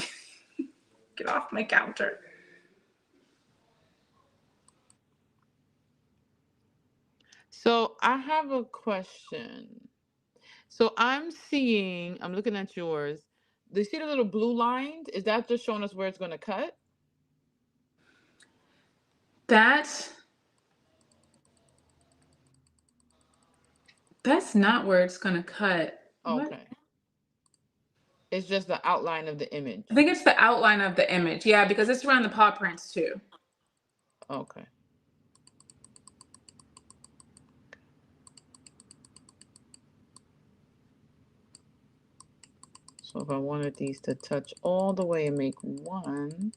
Get off my counter. So I have a question. So I'm looking at yours. Do you see the little blue lines? Is that just showing us where it's going to cut? That's not where it's going to cut. Okay. What? It's just the outline of the image. I think it's the outline of the image. Yeah, because it's around the paw prints too. Okay. So if I wanted these to touch all the way and make one,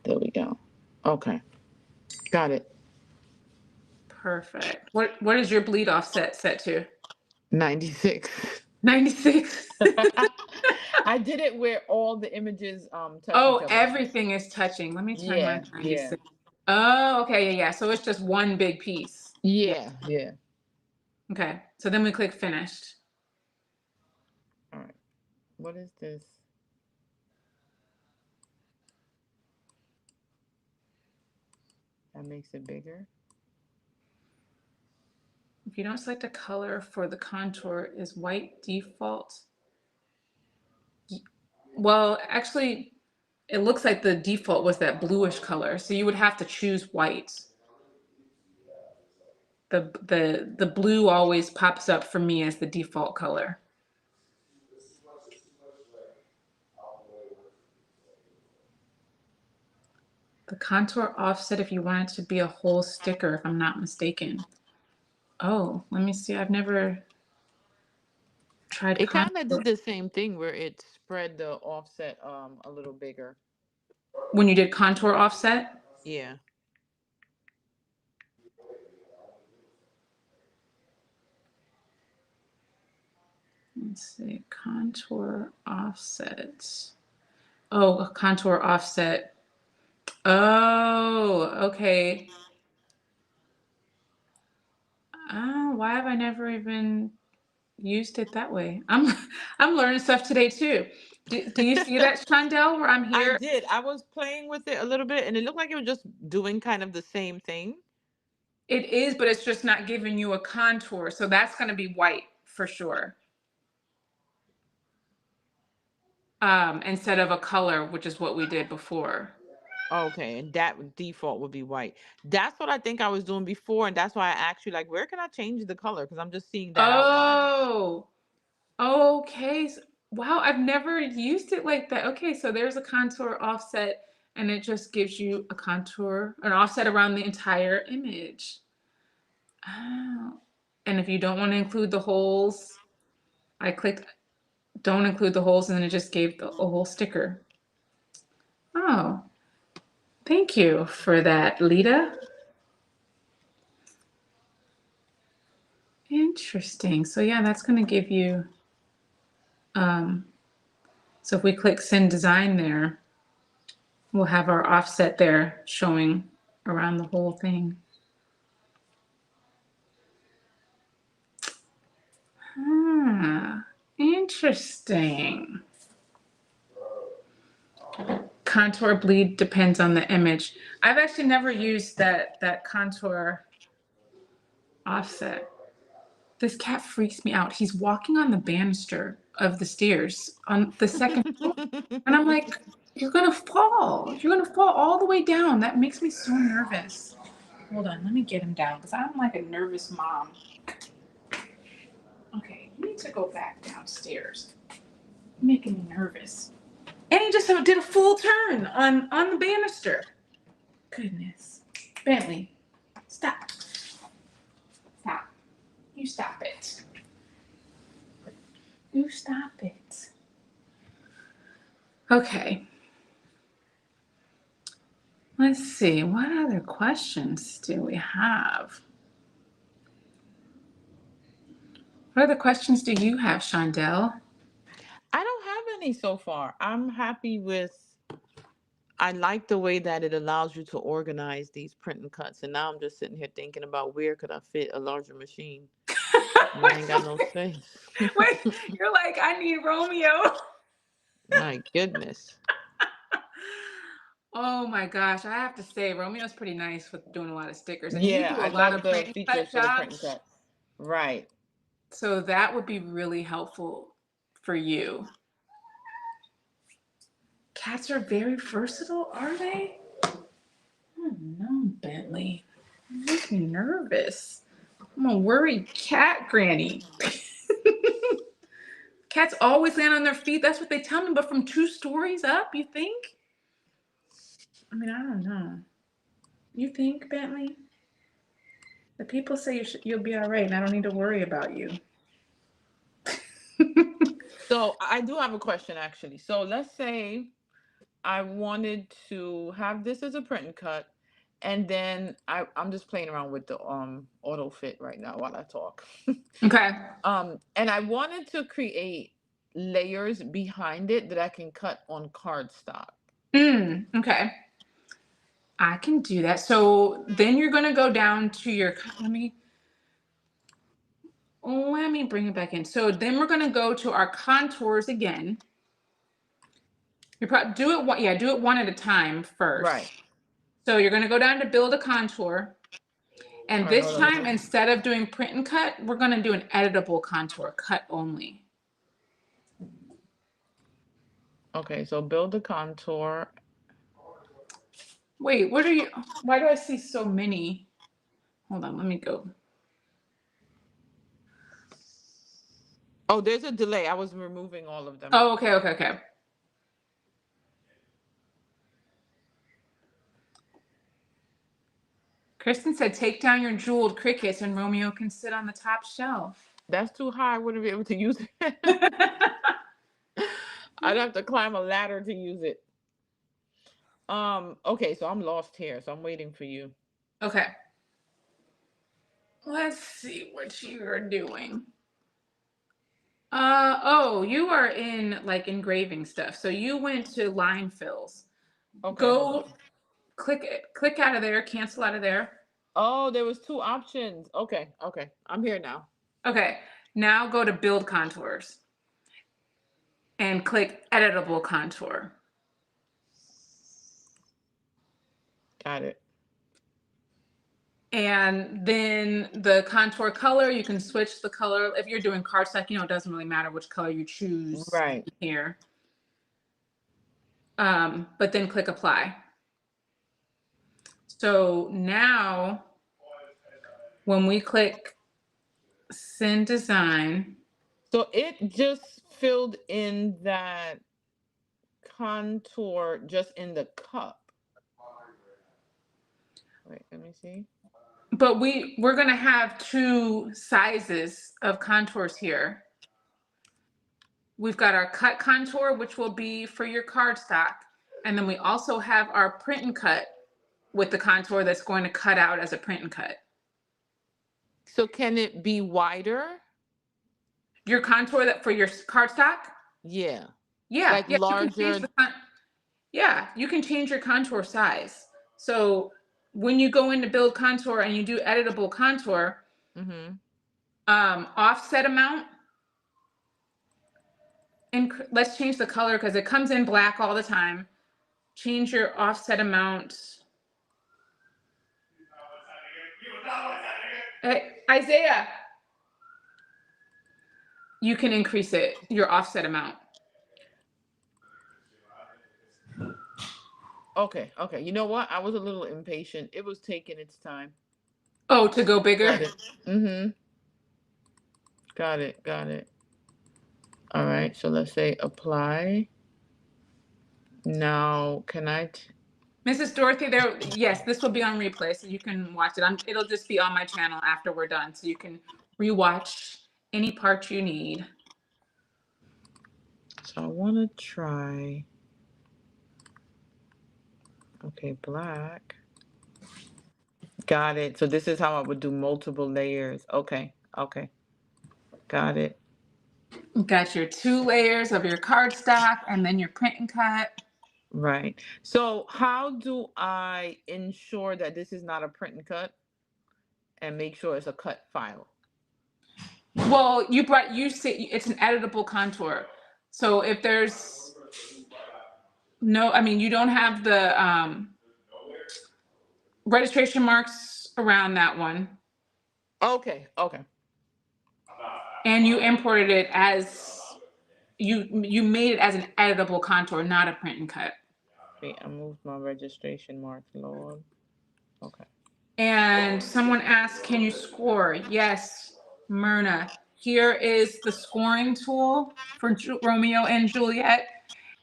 there we go. Okay. Got it. Perfect. What is your bleed offset set to? 96. 96. I did it where all the images touch each other. Everything is touching. Let me turn my 96. Yeah. Oh, okay, yeah. So it's just one big piece. Yeah, yeah. Okay, so then we click finished. All right. What is this? That makes it bigger. If you don't select a color for the contour, is white default? Well, actually, it looks like the default was that bluish color, so you would have to choose white. The blue always pops up for me as the default color. The contour offset if you want it to be a whole sticker, if I'm not mistaken. Oh, let me see. I've never tried It kind of contour. did the same thing where it spread the offset a little bigger. When you did contour offset? Yeah. Let's see. Contour offset. Oh, a contour offset. Oh, okay. Oh, why have I never even used it that way? I'm learning stuff today too. Do you see that, Shondell, where I'm I here? did. I was playing with it a little bit and it looked like it was just doing kind of the same thing. It is, but it's just not giving you a contour. So that's going to be white for sure. Instead of a color, which is what we did before. Okay, and that default would be white. That's what I think I was doing before, and that's why I asked you, like, where can I change the color? Because I'm just seeing that outline. Oh, okay. Wow, I've never used it like that. Okay, so there's a contour offset, and it just gives you a contour, an offset around the entire image. Oh. And if you don't want to include the holes, I clicked don't include the holes, and then it just gave a whole sticker. Oh, thank you for that, Lita. Interesting. So yeah, that's going to give you, so if we click send design there, we'll have our offset there showing around the whole thing. Ah, interesting. Contour bleed depends on the image. I've actually never used that contour offset. This cat freaks me out. He's walking on the banister of the stairs on the second floor. And I'm like, you're gonna fall. You're gonna fall all the way down. That makes me so nervous. Hold on, let me get him down because I'm like a nervous mom. Okay, you need to go back downstairs. You're making me nervous. And he just did a full turn on the banister. Goodness. Bentley, stop. Stop. You stop it. You stop it. Okay. Let's see. What other questions do we have? What other questions do you have, Shondell? I don't have any so far. I'm happy with. I like the way that it allows you to organize these print and cuts, and now I'm just sitting here thinking about where could I fit a larger machine, and I ain't got no space. Wait, you're like, I need Romeo. My goodness. Oh my gosh, I have to say, Romeo's pretty nice with doing a lot of stickers, and you Yeah, do I a lot love of the print features cut for the print and jobs, cut. Right. so that would be really helpful for you. Cats are very versatile, are they? Oh no, Bentley. You make me nervous. I'm a worried cat granny. Cats always land on their feet. That's what they tell me. But from 2 stories up, you think? I mean, I don't know. You think, Bentley? The people say you'll be all right, and I don't need to worry about you. So I do have a question actually. So let's say I wanted to have this as a print and cut, and then I'm just playing around with the auto fit right now while I talk. Okay. And I wanted to create layers behind it that I can cut on cardstock. Okay. I can do that. So then you're going to go down to your, let me bring it back in. So then we're going to go to our contours again. You probably do it one, do it one at a time first. Right. So you're going to go down to build a contour. And All right, this hold on. time, instead of doing print and cut, we're going to do an editable contour, cut only. Okay, so build the contour. Wait, why do I see so many? Hold on, let me go. Oh, there's a delay. I was removing all of them. Oh, okay. Kristen said, take down your jeweled crickets and Romeo can sit on the top shelf. That's too high. I wouldn't be able to use it. I'd have to climb a ladder to use it. Okay, so I'm lost here. So I'm waiting for you. Okay. Let's see what you are doing. Oh, you are in like engraving stuff. So you went to line fills. Okay. Go click out of there, cancel out of there. Oh, there was 2 options. Okay. I'm here now. Okay. Now go to build contours and click editable contour. Got it. And then the contour color, you can switch the color. If you're doing cardstock, it doesn't really matter which color you choose here. But then click apply. So now when we click send design. So it just filled in that contour just in the cup. Wait, let me see. But we're going to have 2 sizes of contours here. We've got our cut contour, which will be for your cardstock. And then we also have our print and cut with the contour that's going to cut out as a print and cut. So can it be wider? Your contour that for your cardstock? Yeah. Yeah. Like larger. You can change your contour size. So when you go into build contour and you do editable contour, offset amount, and let's change the color because it comes in black all the time. Change your offset amount. Hey, Isaiah, you can increase it, your offset amount. Okay. You know what? I was a little impatient. It was taking its time. Oh, to go bigger? Got it. All right. So let's say apply. Now, can I? Mrs. Dorothy, yes, this will be on replay, so you can watch it. It'll just be on my channel after we're done, so you can rewatch any part you need. So I want to try. Okay, black. Got it. So this is how I would do multiple layers. Okay. Got it. You got your 2 layers of your cardstock and then your print and cut. Right. So how do I ensure that this is not a print and cut and make sure it's a cut file? Well, you say it's an editable contour. So if there's you don't have the registration marks around that one. Okay. And you imported it as you made it as an editable contour, not a print and cut. Wait, I moved my registration mark, Lord. Okay. And someone asked, can you score? Yes, Myrna. Here is the scoring tool for Romeo and Juliet.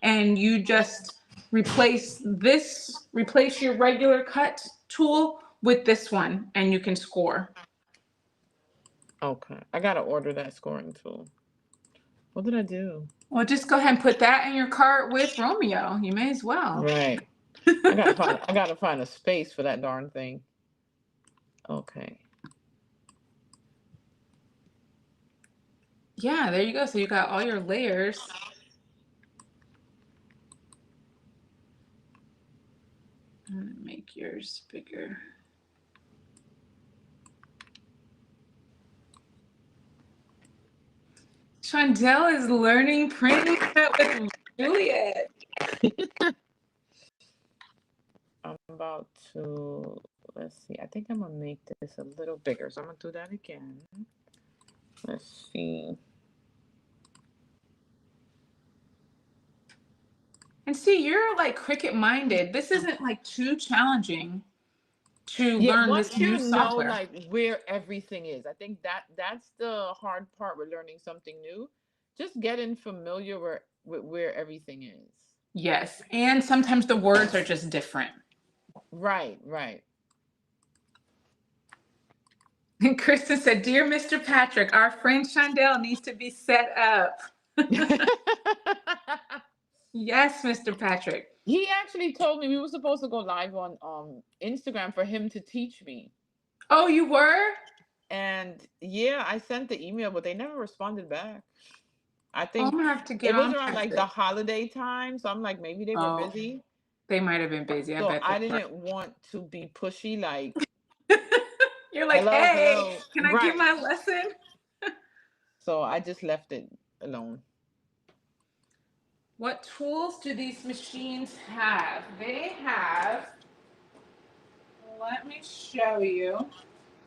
And you just replace your regular cut tool with this one, and you can score. Okay. I got to order that scoring tool. What did I do? Well, just go ahead and put that in your cart with Romeo. You may as well. Right. I gotta find a space for that darn thing. Okay. Yeah, there you go. So you got all your layers. I'm gonna make yours bigger. Shondell is learning printing with Juliet. I'm about to, let's see, I think I'm gonna make this a little bigger. So I'm gonna do that again. Let's see. And see, you're like Cricut minded. This isn't like too challenging to Yeah, learn this once you new know software. like where everything is, I think that's the hard part with learning something new. Just getting familiar with where everything is. Yes. And sometimes the words are just different. Right, right. And Kristen said, Dear Mr. Patrick, our friend Shondell needs to be set up. Yes, Mr. Patrick. He actually told me we were supposed to go live on Instagram for him to teach me. Oh, you were? And yeah, I sent the email, but they never responded back. I Oh, I'm think gonna have to get it was on around like that. the holiday time, so I'm like maybe they were Oh, busy. they might have been busy. I So bet they I were. didn't want to be pushy like You're like, hello, hey, hello. can I give Right. my lesson? So I just left it alone. What tools do these machines have? They have, let me show you.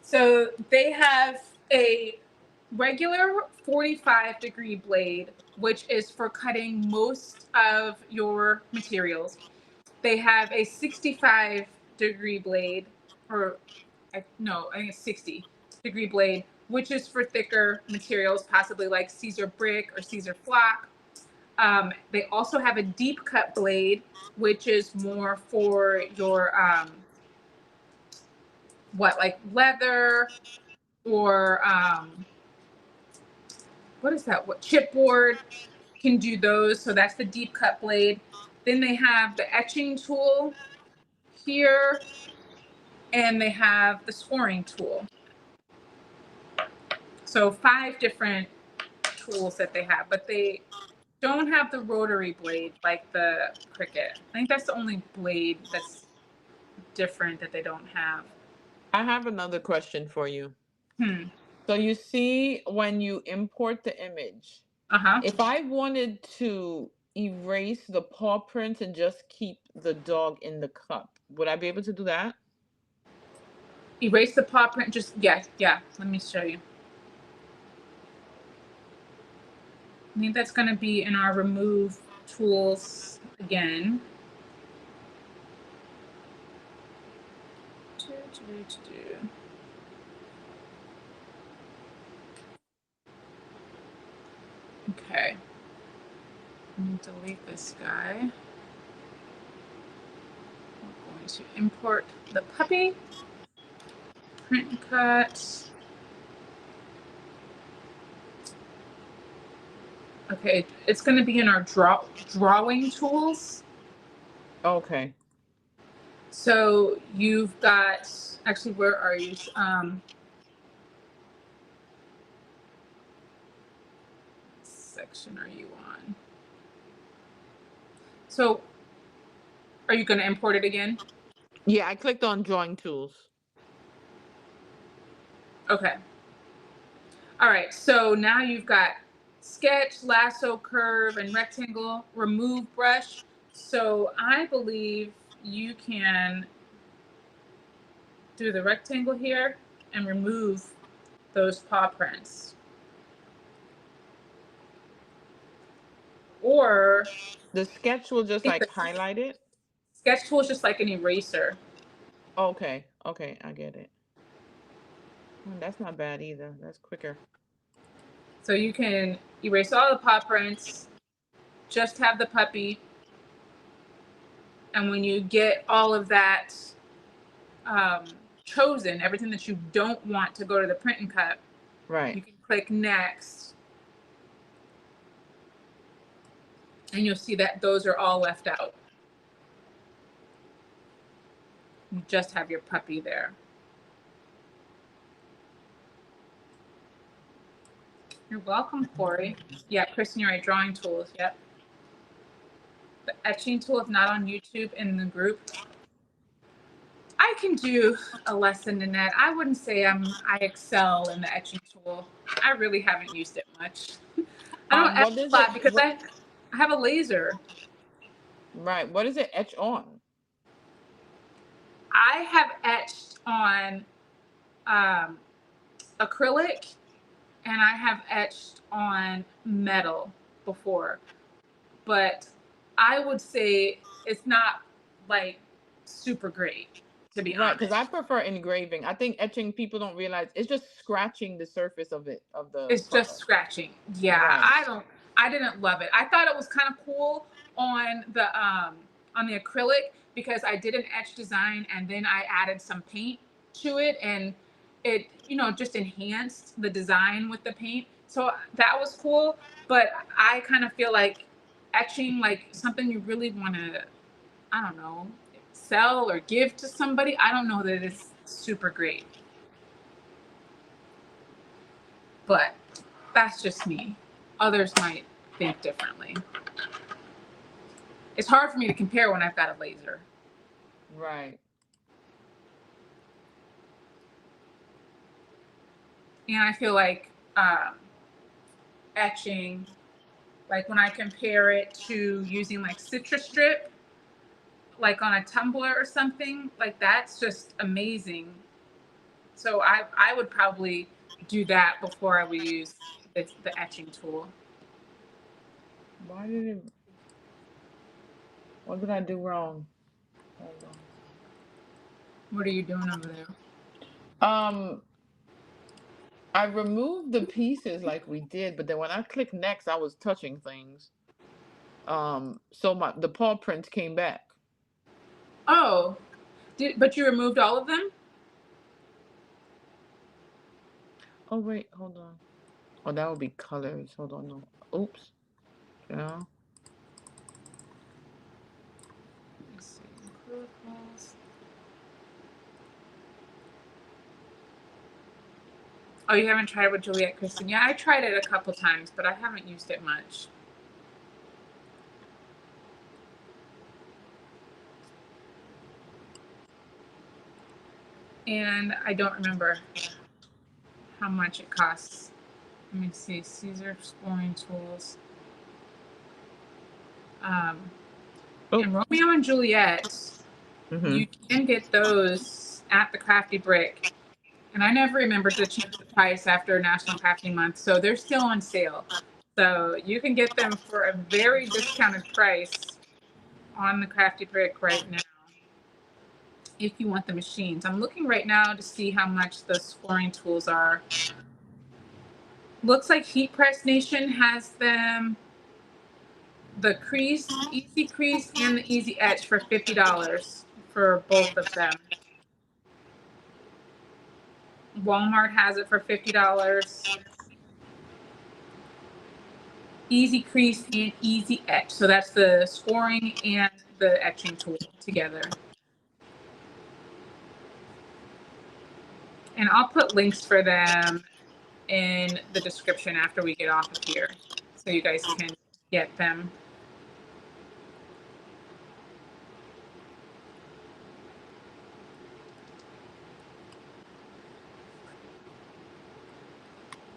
So they have a regular 45-degree blade, which is for cutting most of your materials. They have a 65-degree blade, or no, I think it's 60-degree blade, which is for thicker materials, possibly like Caesar brick or Caesar flock. They also have a deep cut blade, which is more for your like leather or what is that? What chipboard can do those? So that's the deep cut blade. Then they have the etching tool here, and they have the scoring tool. So 5 different tools that they have, but they don't have the rotary blade like the Cricut. I think that's the only blade that's different that they don't have. I have another question for you. Hmm. So you see when you import the image, Uh-huh. if I wanted to erase the paw prints and just keep the dog in the cup, would I be able to do that? Erase the paw print. Just, yeah. Let me show you. I think that's going to be in our remove tools again. Okay. Let me delete this guy. We're going to import the puppy. Print and cut. Okay, it's going to be in our drawing tools. Okay. So you've got, actually, where are you? Section are you on? So are you going to import it again? Yeah, I clicked on drawing tools. Okay. All right. So now you've got sketch, lasso, curve, and rectangle, remove brush. So I believe you can do the rectangle here and remove those paw prints. Or The sketch will I just think like the highlight it. sketch tool is just like an eraser. Okay, okay, I get it. That's not bad either. That's quicker. So you can erase all the paw prints, just have the puppy. And when you get all of that chosen, everything that you don't want to go to the print and cut, Right. you can click next. And you'll see that those are all left out. You just have your puppy there. You're welcome, Corey. Yeah, Kristen, you're right. Drawing tools. Yep. The etching tool is not on YouTube in the group. I can do a lesson in that. I wouldn't say I excel in the etching tool. I really haven't used it much. I don't etch What a is lot it? because I have a laser. Right. What is it etch on? I have etched on um, acrylic and I have etched on metal before, but I would say it's not like super great, to be Right, because I honest. prefer engraving. I think etching people don't realize it's just scratching the surface of it of the It's just product. scratching. Yeah, Right. I didn't love it. I thought it was kind of cool on the acrylic because I did an etch design and then I added some paint to it and it, just enhanced the design with the paint. So that was cool, but I kind of feel like etching like something you really want to, I don't know, sell or give to somebody. I don't know that it's super great. But that's just me. Others might think differently. It's hard for me to compare when I've got a laser. Right. And I feel like etching, like when I compare it to using like citrus strip, like on a tumbler or something, like that's just amazing. So I would probably do that before I would use the etching tool. Why did it? What did I do wrong? Hold What are you doing over there? on. I removed the pieces like we did, but then when I clicked next, I was touching things. So the paw prints came back. Oh, but you removed all of them? Oh wait, hold on. Oh, that would be colors. Hold on, no. Oops. Yeah. Let me see. Protocols. Oh, you haven't tried it with Juliet, Kristen? Yeah, I tried it a couple times, but I haven't used it much. And I don't remember how much it costs. Let me see. Caesar scoring tools. Oh. And Romeo and Juliet, Mm-hmm. you can get those at the Crafty Brick. And I never remembered to change the price after National Crafting Month, so they're still on sale. So you can get them for a very discounted price on the Crafty Brick right now if you want the machines. I'm looking right now to see how much the scoring tools are. Looks like Heat Press Nation has them, the crease, easy crease, and the easy etch for $50 for both of them. Walmart has it for $50. Easy crease and easy etch. So that's the scoring and the etching tool together. And I'll put links for them in the description after we get off of here so you guys can get them.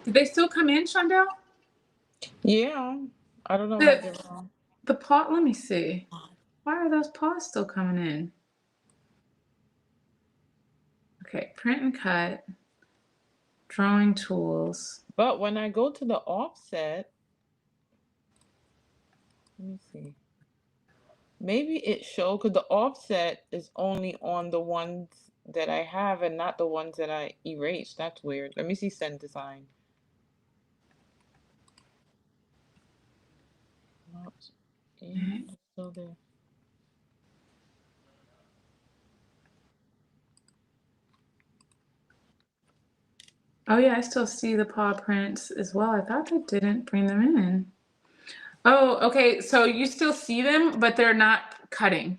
Did they still come in, Shondell? Yeah. I don't know what I did wrong. The paw, let me see. Why are those paws still coming in? Okay, print and cut, drawing tools. But when I go to the offset, let me see. Maybe it showed because the offset is only on the ones that I have and not the ones that I erased. That's weird. Let me see send design. No, it's still there. Oh yeah, I still see the paw prints as well. I thought they didn't bring them in. Oh, okay. So you still see them, but they're not cutting.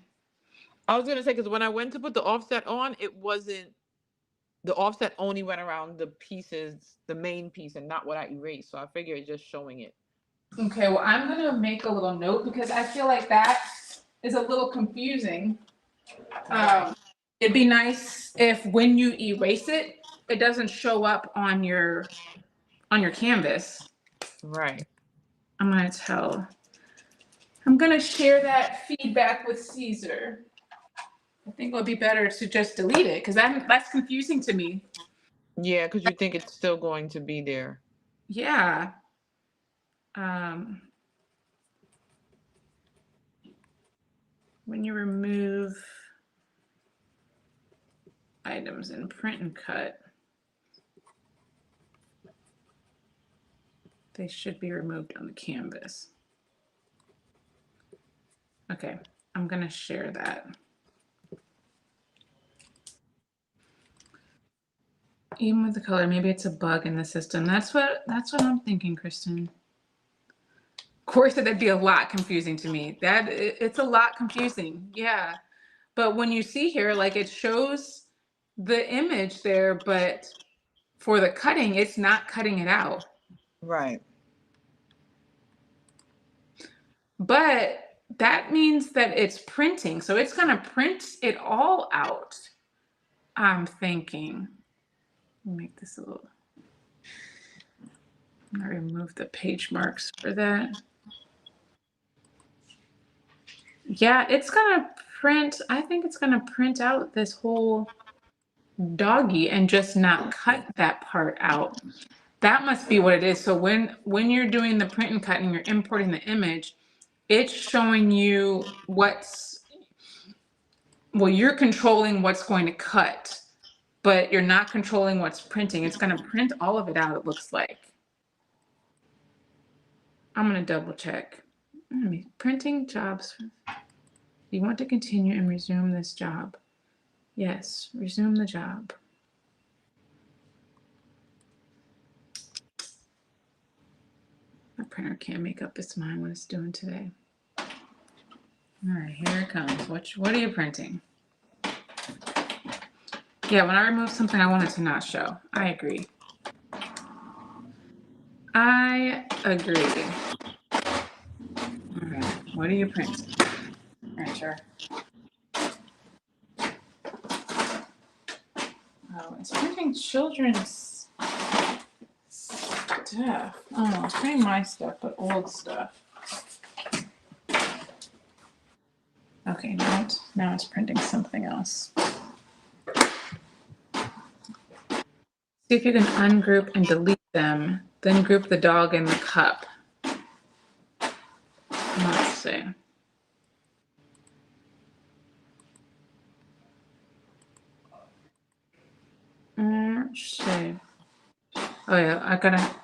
I was gonna say because when I went to put the offset on, it wasn't the offset only went around the pieces, the main piece, and not what I erased. So I figured it's just showing it. Okay, well, I'm gonna make a little note because I feel like that is a little confusing. Right. It'd be nice if when you erase it, it doesn't show up on your canvas. Right. I'm gonna share that feedback with Caesar. I think it would be better to just delete it because that's confusing to me. Yeah, because you think it's still going to be there. Yeah. When you remove items in print and cut, they should be removed on the canvas. Okay, I'm gonna share that. Even with the color, maybe it's a bug in the system. That's what I'm thinking, Kristen. Corey said that'd be a lot confusing to me. It's a lot confusing. Yeah. But when you see here, like it shows the image there, but for the cutting, it's not cutting it out. Right. But that means that it's printing. So it's going to print it all out. I'm thinking. Make this a little. I'm going to remove the page marks for that. Yeah, it's going to print. I think it's going to print out this whole doggy and just not cut that part out. That must be what it is. So when you're doing the print and cut and you're importing the image, it's showing you you're controlling what's going to cut, but you're not controlling what's printing. It's going to print all of it out, it looks like. I'm going to double check. Printing jobs. You want to continue and resume this job. Yes, resume the job. My printer can't make up its mind what it's doing today. All right, here it comes. What are you printing? Yeah, when I remove something, I want it to not show. I agree. I agree. All right, what are you printing? Printer. Oh, it's printing children's stuff. Oh, it's printing my stuff, but old stuff. Okay, now it's printing something else. See if you can ungroup and delete them, then group the dog in the cup. Let's see. Let's see. Oh yeah, I gotta.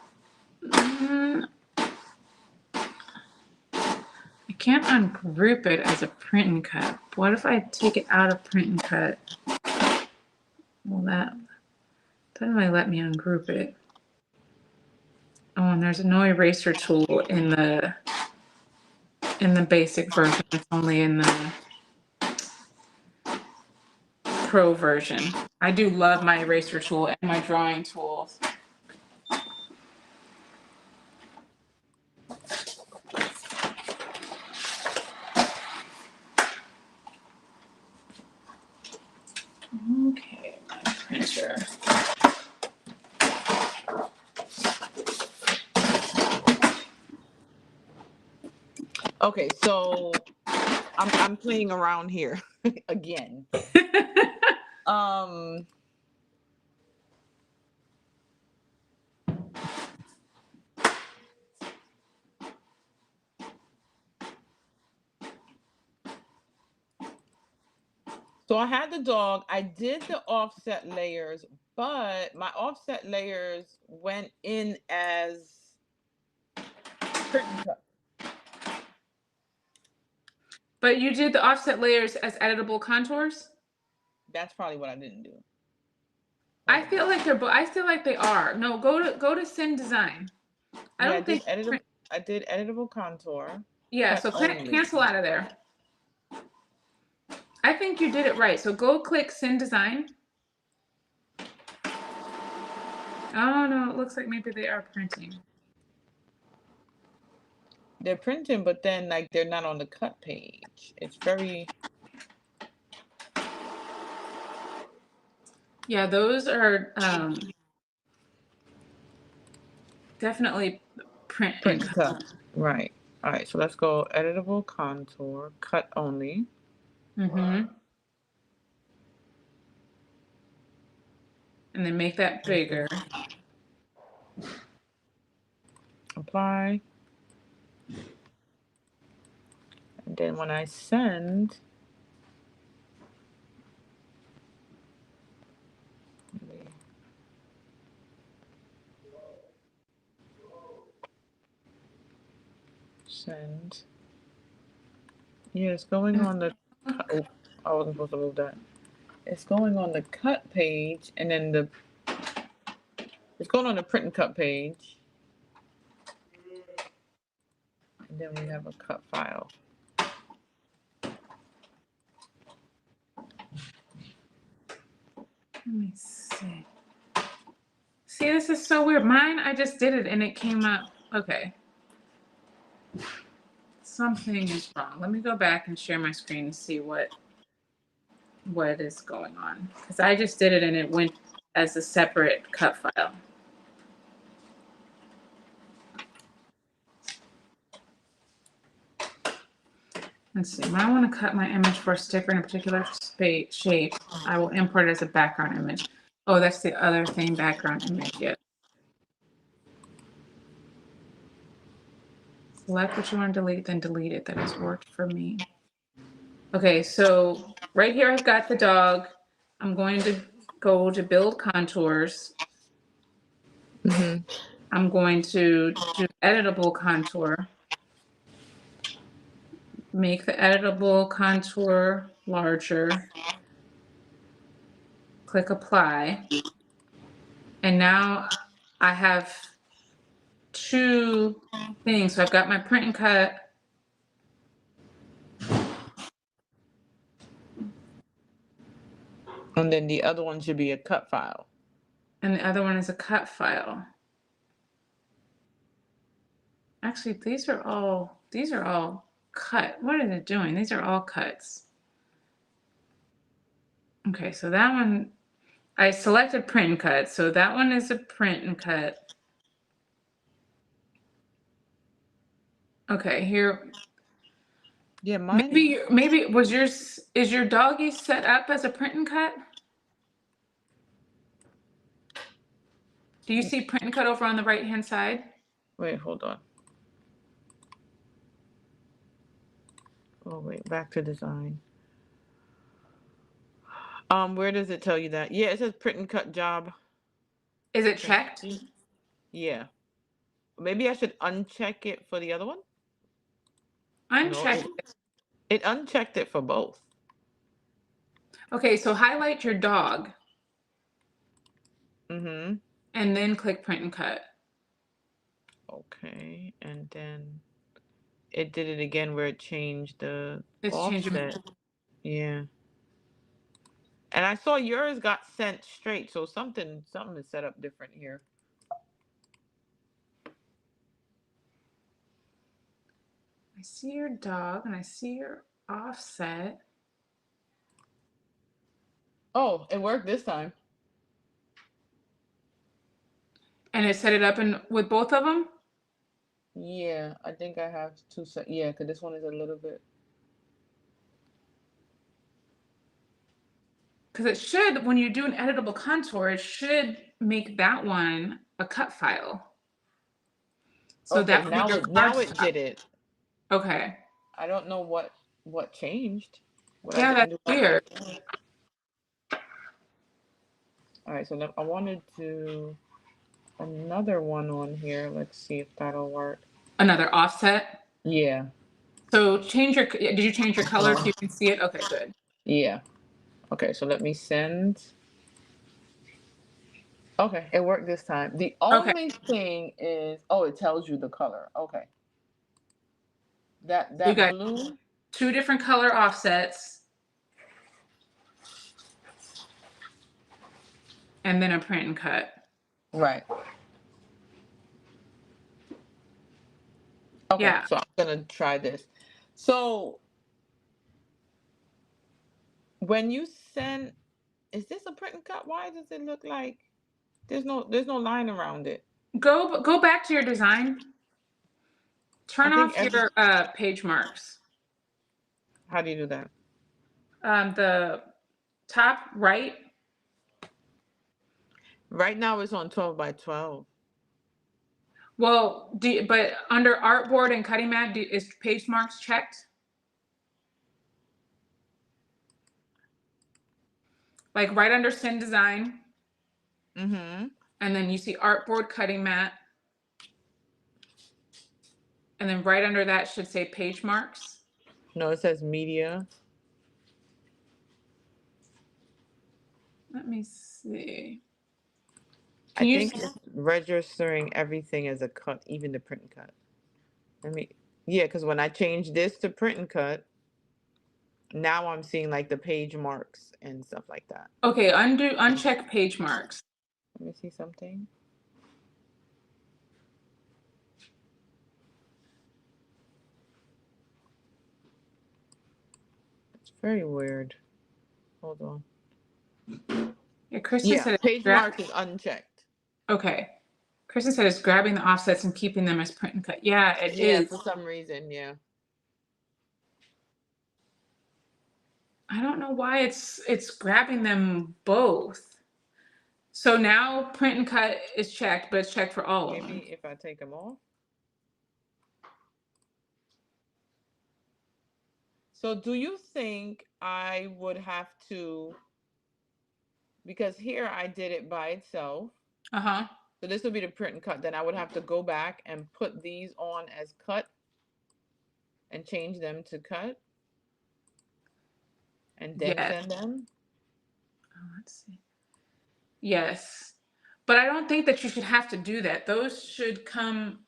I can't ungroup it as a print and cut. What if I take it out of print and cut? Well, that doesn't really let me ungroup it. Oh, and there's no eraser tool in the basic version. It's only in the pro version. I do love my eraser tool and my drawing tools. Okay, my printer. Okay, so I'm playing around here again. So I had the dog. I did the offset layers, but my offset layers went in as print and cut. But you did the offset layers as editable contours? That's probably what I didn't do. I feel like they are. No, go to Sin Design. I did editable contour. Yeah, so cancel out of there. I think you did it right. So go click Sin Design. Oh no, it looks like maybe they are printing. They're printing, but then like they're not on the cut page. It's very. Yeah, those are definitely print and Print and cut. cut. Right. All right. So let's go editable contour, cut only. Mm-hmm. And then make that bigger. Apply. And then when I send, send. Yeah, it's going on the cut. Oh, I wasn't supposed to move that. It's going on the cut page, and then it's going on the print and cut page. And then we have a cut file. Let me see. See, this is so weird. Mine, I just did it and it came up. Okay. Something is wrong. Let me go back and share my screen and see what is going on. Because I just did it and it went as a separate cut file. Let's see. When I want to cut my image for a sticker in a particular shape, I will import it as a background image. Oh, that's the other thing, background image. Yeah. Select what you want to delete, then delete it. That has worked for me. Okay, so right here I've got the dog. I'm going to go to build contours. Mm-hmm. I'm going to do editable contour. Make the editable contour larger. Click apply. And now I have two things. So I've got my print and cut. And then the other one should be a cut file. And the other one is a cut file. Actually, these are all cut. What is it doing? These are all cuts. Okay, so that one, I selected print and cut. So that one is a print and cut. Okay, here. Yeah, mine. Maybe is your doggy set up as a print and cut? Do you see print and cut over on the right hand side? Wait, hold on. Oh wait, back to design. Where does it tell you that? Yeah, it says print and cut job. Is it checked? Yeah. Maybe I should uncheck it for the other one? Uncheck. No, it unchecked it for both. Okay, so highlight your dog. Mm-hmm. And then click print and cut. Okay, and then it did it again where it changed the It's offset. Yeah. And I saw yours got sent straight, so something is set up different here. I see your dog and I see your offset. Oh, it worked this time. And it set it up with both of them? Yeah, I think I have two set. Yeah, because this one is a little bit. Because it should, when you do an editable contour, it should make that one a cut file. So Okay, that now it did it. Okay. I don't know what changed. Yeah, that's weird. All right, so I wanted to another one on here. Let's see if that'll work. Another offset? Yeah. So did you change your color so you can see it? Okay, good. Yeah. Okay, so let me send. Okay, it worked this time. The only thing is, it tells you the color. Okay. That You got blue. two different color offsets. And then a print and cut. Right. Okay, Yeah. so I'm gonna try this. So when you send, Is this a print and cut? Why does it look like there's no line around it? Go back to your design. I Turn think off every. your page marks. How do you do that? The top right. Right now it's on 12 by 12. Well, but under artboard and cutting mat, is page marks checked? Like right under Sin Design, Mm-hmm. and then you see artboard, cutting mat, and then right under that should say page marks. No, it says media. Let me see. I Can you think it's registering everything as a cut, even the print and cut. Yeah, because when I change this to print and cut, now I'm seeing like the page marks and stuff like that. Okay, uncheck page marks. Let me see something. It's very weird. Hold on. Yeah, Kristen Yeah, said it's page mark is unchecked. Okay. Kristen said it's grabbing the offsets and keeping them as print and cut. Yeah, it is. For some reason, yeah. I don't know why it's grabbing them both. So now print and cut is checked, but it's checked for all of them. Maybe if I take them off. So do you think I would have to, because here I did it by itself. Uh-huh. So this would be the print and cut. Then I would have to go back and put these on as cut and change them to cut and then send them. Oh, let's see. Yes. But I don't think that you should have to do that. Those should come,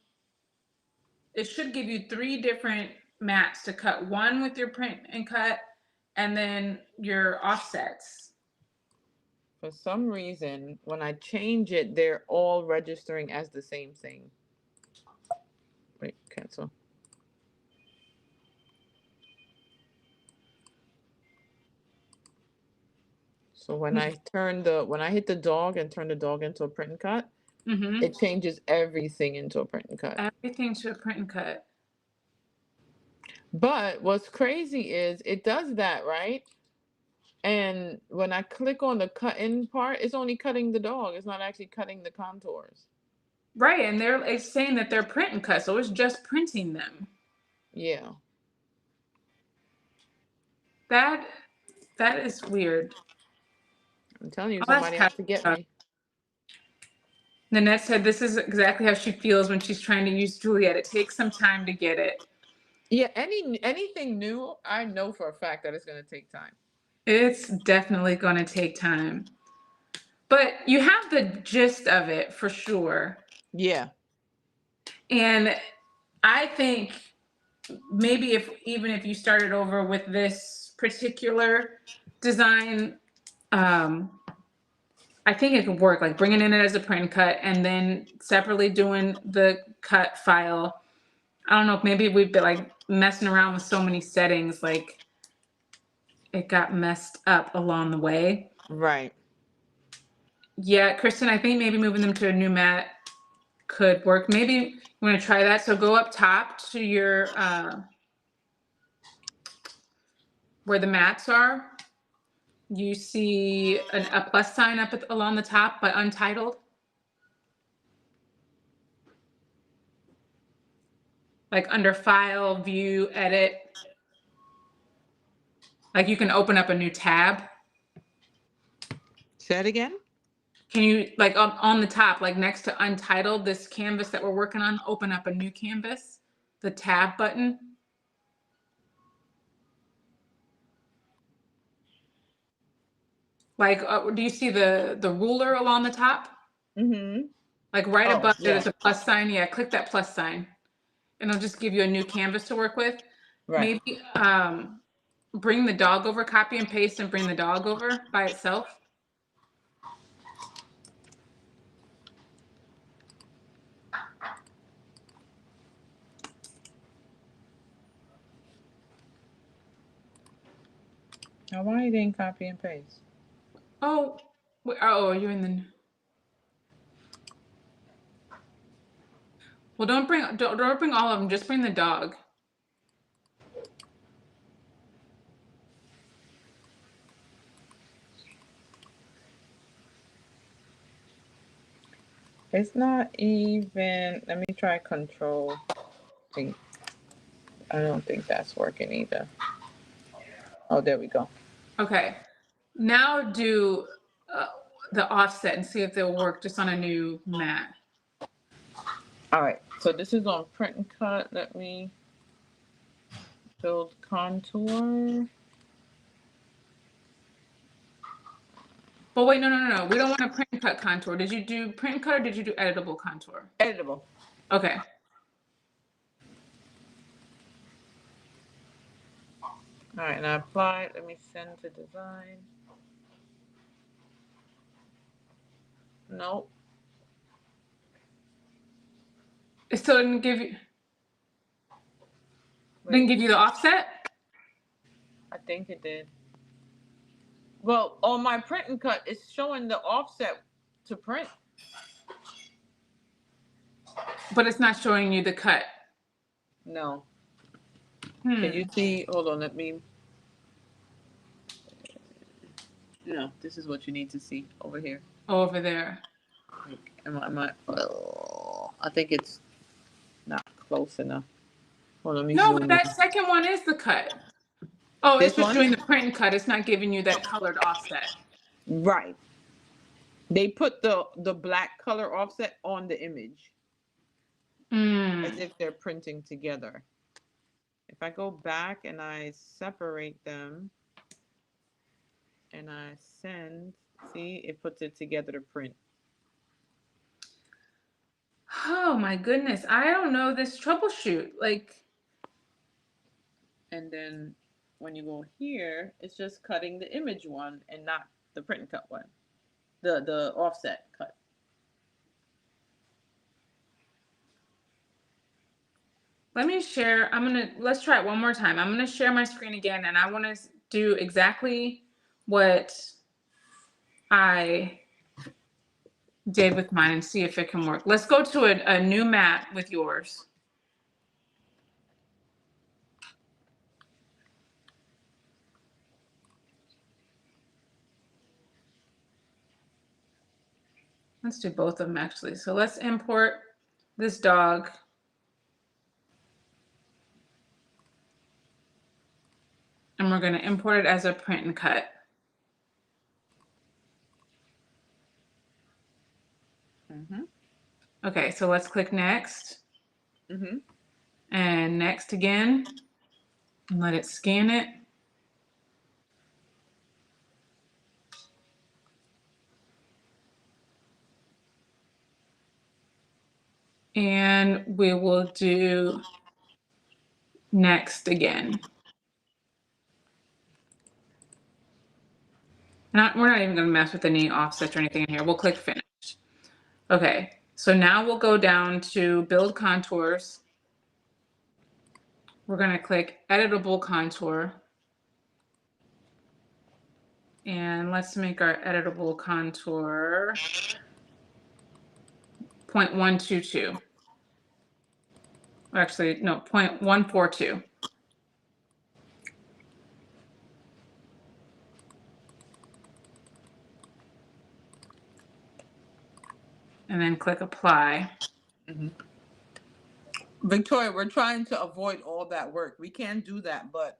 it should give you 3 different mats to cut. One with your print and cut, and then your offsets. For some reason, when I change it, they're all registering as the same thing. Wait, cancel. So when I hit the dog and turn the dog into a print and cut, it changes everything into a print and cut. Everything to a print and cut. But what's crazy is it does that, right? And when I click on the cut in part, it's only cutting the dog. It's not actually cutting the contours. Right, and it's saying that they're print and cut, so it's just printing them. Yeah. That is weird. I'm telling you, somebody has to get me. Nanette said this is exactly how she feels when she's trying to use Juliet. It takes some time to get it. Yeah, anything new, I know for a fact that it's going to take time. It's definitely going to take time. But you have the gist of it for sure. Yeah. And I think maybe even if you started over with this particular design, I think it could work, like bringing in it as a print cut and then separately doing the cut file. I don't know if maybe we've been like messing around with so many settings, like it got messed up along the way. Right. Yeah, Kristen, I think maybe moving them to a new mat could work. Maybe you want to try that. So go up top to your, where the mats are. You see a plus sign up along the top, but untitled. Like under File, View, Edit. Like you can open up a new tab. Say it again. Can you, like on the top, like next to Untitled, this canvas that we're working on, open up a new canvas, the tab button. Like, do you see the ruler along the top? Mm-hmm. Like right above there's a plus sign. Yeah, click that plus sign. And it'll just give you a new canvas to work with. Right. Maybe bring the dog over, copy and paste and bring the dog over by itself. Now, why you didn't copy and paste? Oh, oh, are you in the? Well, don't bring all of them. Just bring the dog. It's not even. Let me try control. I don't think that's working either. Oh, there we go. Okay. Now do the offset and see if they'll work just on a new mat. All right. So this is on print and cut. Let me build contour. But wait, no. We don't want to print and cut contour. Did you do print and cut or did you do editable contour? Editable. Okay. All right, and I apply. Let me send to design. Nope. It still didn't give you the offset? I think it did. Well, on my print and cut, it's showing the offset to print. But it's not showing you the cut. No. Can you see? Hold on, let me. No, this is what you need to see over here. Over there. I think it's not close enough. Well, let me No, zoom but that second one is the cut. Oh, This it's just one? doing the print and cut. It's not giving you that colored offset. Right. They put the black color offset on the image as if they're printing together. If I go back and I separate them and I send, see, it puts it together to print. Oh my goodness. I don't know this troubleshoot. Like, and then when you go here, it's just cutting the image one and not the print and cut one. The offset cut. let me share. Let's try it one more time. I'm gonna share my screen again and I wanna do exactly what I did with mine and see if it can work. Let's go to a new mat with yours. Let's do both of them actually. So let's import this dog. And we're going to import it as a print and cut. Okay, so let's click next. And next again. And let it scan it. And we will do next again. We're not even going to mess with any offsets or anything in here. We'll click finish. Okay, so now we'll go down to build contours. We're going to click editable contour. And let's make our editable contour 0.122. Actually, no, 0.142. And then click apply. Victoria, we're trying to avoid all that work. We can do that, but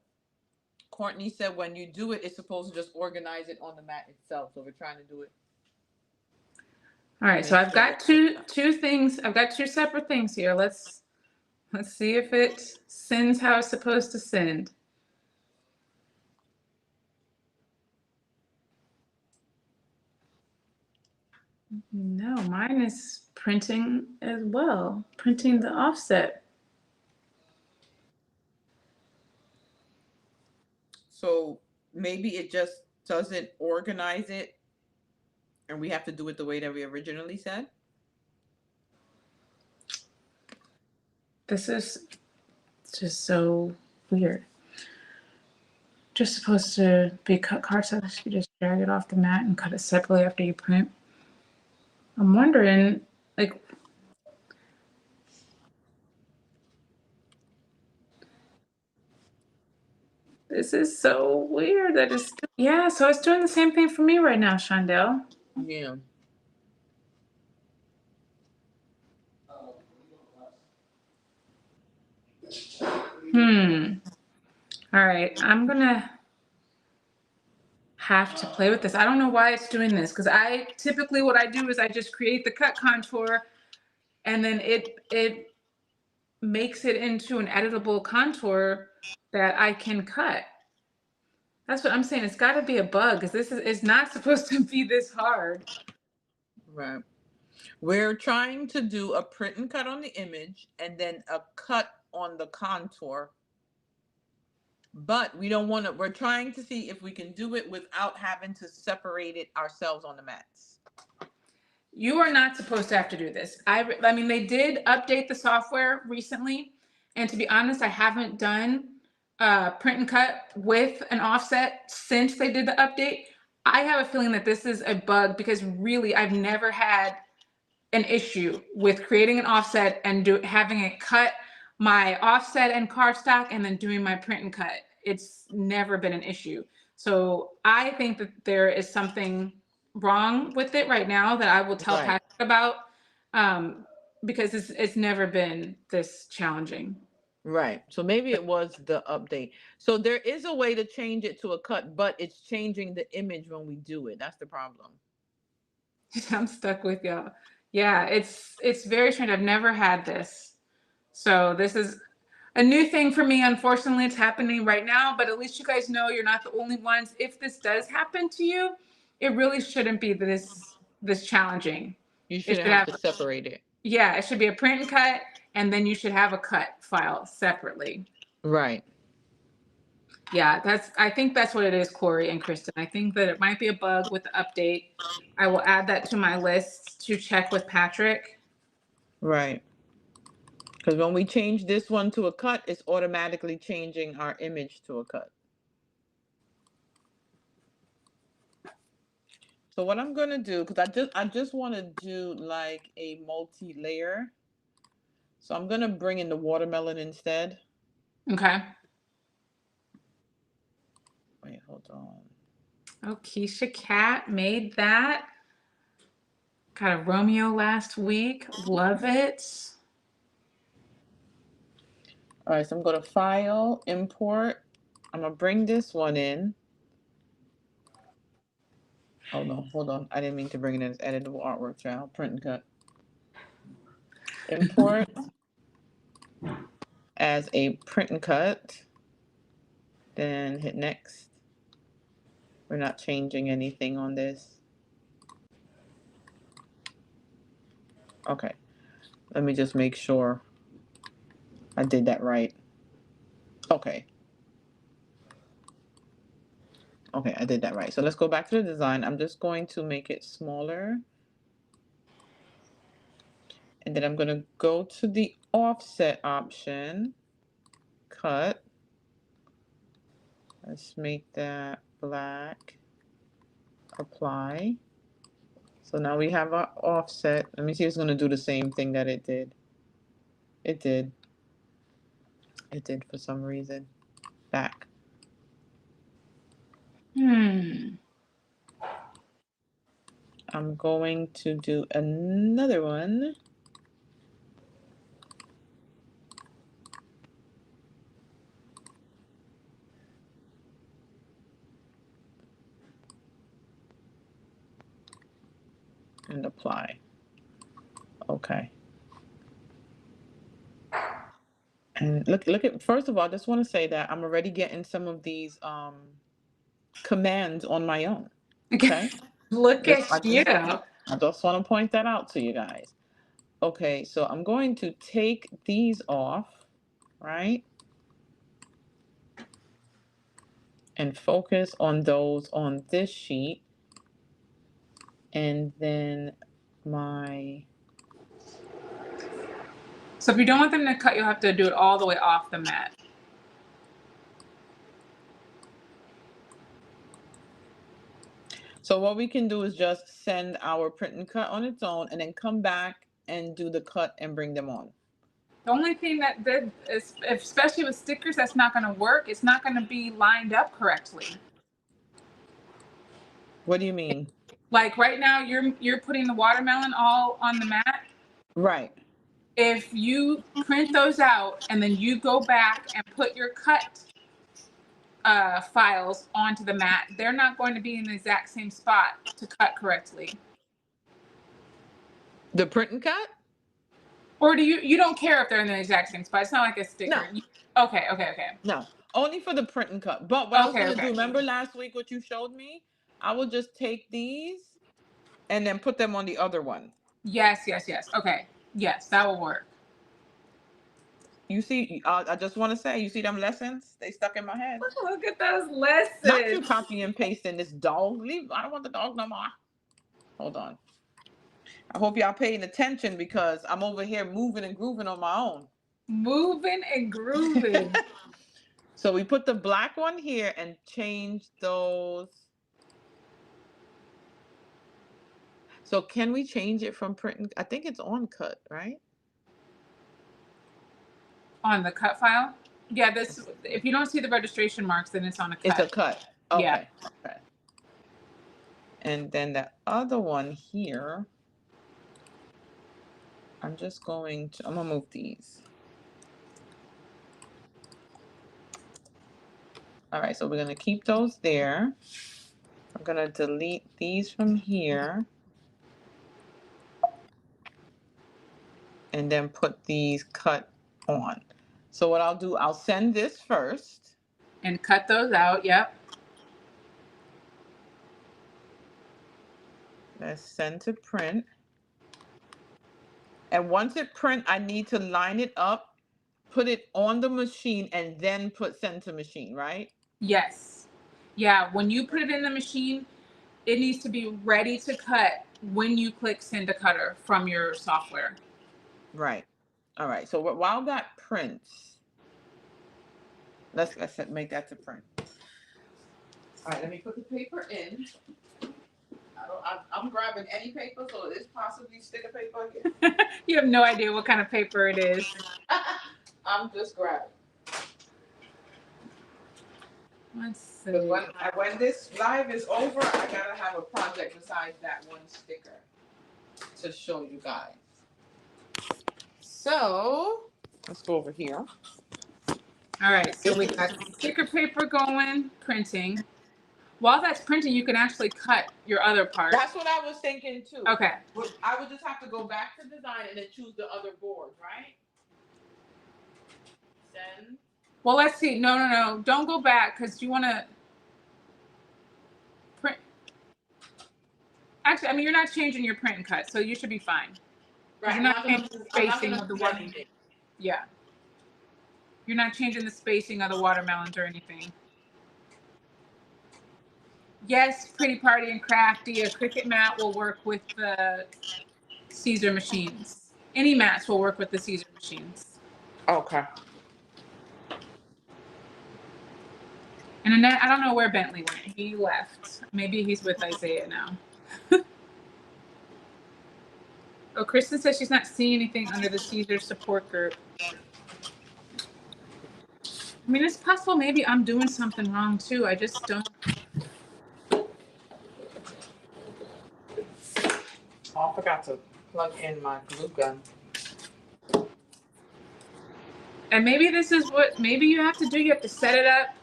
Courtney said when you do it, it's supposed to just organize it on the mat itself. So we're trying to do it. All right, so I've got two things. I've got two separate things here. Let's see if it sends how it's supposed to send. No, mine is printing as well, printing the offset. So maybe it just doesn't organize it and we have to do it the way that we originally said. This is just so weird. just supposed to be cut cardstock. You just drag it off the mat and cut it separately after you print. I'm wondering, like, this is so weird that it's still, yeah, so it's doing the same thing for me right now, Shondell. Yeah. All right, I'm gonna have to play with this. I don't know why it's doing this, because I typically what I do is I just create the cut contour and then it makes it into an editable contour that I can cut. That's what I'm saying. It's got to be a bug, because this is it's not supposed to be this hard. Right. We're trying to do a print and cut on the image and then a cut on the contour. But we don't want to, we're trying to see if we can do it without having to separate it ourselves on the mats. You are not supposed to have to do this. I mean, they did update the software recently. And to be honest, I haven't done print and cut with an offset since they did the update. I have a feeling that this is a bug, because really I've never had an issue with creating an offset and having it cut my offset and cardstock and then doing my print and cut. It's never been an issue. So I think that there is something wrong with it right now that I will tell Right. Patrick about, because it's never been this challenging. Right. So maybe it was the update. So there is a way to change it to a cut, but it's changing the image when we do it. That's the problem. I'm stuck with y'all. Yeah, it's very strange. I've never had this. So this is a new thing for me. Unfortunately, it's happening right now, but at least you guys know you're not the only ones. If this does happen to you, it really shouldn't be this challenging. You It shouldn't should have have, to separate it. yeah, it should be a print and cut, and then you should have a cut file separately. Right. Yeah, I think that's what it is, Corey and Kristen. I think that it might be a bug with the update. I will add that to my list to check with Patrick. Right. Because when we change this one to a cut, it's automatically changing our image to a cut. So what I'm gonna do, because I just want to do like a multi-layer. So I'm gonna bring in the watermelon instead. Okay. Wait, hold on. Oh, Keisha Cat made that. Got a Romeo last week. Love it. All right, so I'm going to File, Import. I'm going to bring this one in. Oh, no, hold on. I didn't mean to bring it in as editable artwork child. Print and cut. Import as a print and cut. Then hit next. We're not changing anything on this. Okay. Let me just make sure I did that right. Okay. Okay, I did that right. So let's go back to the design. I'm just going to make it smaller. And then I'm going to go to the offset option. Cut. Let's make that black. Apply. So now we have our offset. Let me see if it's going to do the same thing that it did. It did. It did for some reason. Back. I'm going to do another one. And apply. Okay. And look at, first of all, I just want to say that I'm already getting some of these commands on my own. Okay. Look at you. I just want to point that out to you guys. Okay, so I'm going to take these off, right? And focus on those on this sheet. And then So if you don't want them to cut, you'll have to do it all the way off the mat. So what we can do is just send our print and cut on its own and then come back and do the cut and bring them on. The only thing that is, especially with stickers, that's not going to work. It's not going to be lined up correctly. What do you mean? Like right now, you're putting the watermelon all on the mat. Right. If you print those out and then you go back and put your cut files onto the mat, they're not going to be in the exact same spot to cut correctly. The print and cut? Or do you don't care if they're in the exact same spot? It's not like a sticker. No. Okay. No, only for the print and cut. But what I was going to do, remember last week what you showed me? I will just take these and then put them on the other one. Yes. Okay. Yes, that will work. You see, I just want to say, you see them lessons? They stuck in my head. Look at those lessons. Not you copy and pasting this dog. Leave. I don't want the dog no more. Hold on. I hope y'all paying attention because I'm over here moving and grooving on my own. Moving and grooving. So we put the black one here and change those. So can we change it from print? I think it's on cut, right? On the cut file? Yeah, this. If you don't see the registration marks, then it's on a cut. It's a cut. Okay. Yeah. Okay. And then the other one here, I'm gonna move these. All right, so we're gonna keep those there. I'm gonna delete these from here. And then put these cut on. So what I'll do, I'll send this first. And cut those out, yep. Let's send to print. And once it print, I need to line it up, put it on the machine, and then put send to machine, right? Yes. Yeah, when you put it in the machine, it needs to be ready to cut when you click send to cutter from your software. Right. All right. So while that prints, let's make that to print. All right, let me put the paper in. I'm grabbing any paper, so it's possibly sticker paper here. You have no idea what kind of paper it is. I'm just grabbing. Let's see. When this live is over, I gotta have a project besides that one sticker to show you guys. So let's go over here. All right, so we got sticker paper going, printing. While that's printing, you can actually cut your other part. That's what I was thinking too. Okay. I would just have to go back to design and then choose the other board, right? Send. Well, let's see. No. Don't go back because you want to print. Actually, I mean, you're not changing your print and cut, so you should be fine. Right. You're not changing the spacing of the watermelon. Yeah. You're not changing the spacing of the watermelons or anything. Yes, Pretty Party and Crafty, a Cricut mat will work with the Caesar machines. Any mats will work with the Caesar machines. Okay. And Annette, I don't know where Bentley went. He left. Maybe he's with Isaiah now. Oh, Kristen says she's not seeing anything under the Caesar support group. I mean, it's possible maybe I'm doing something wrong too. I just don't. Oh, I forgot to plug in my glue gun. And maybe this is what maybe you have to do. You have to set it up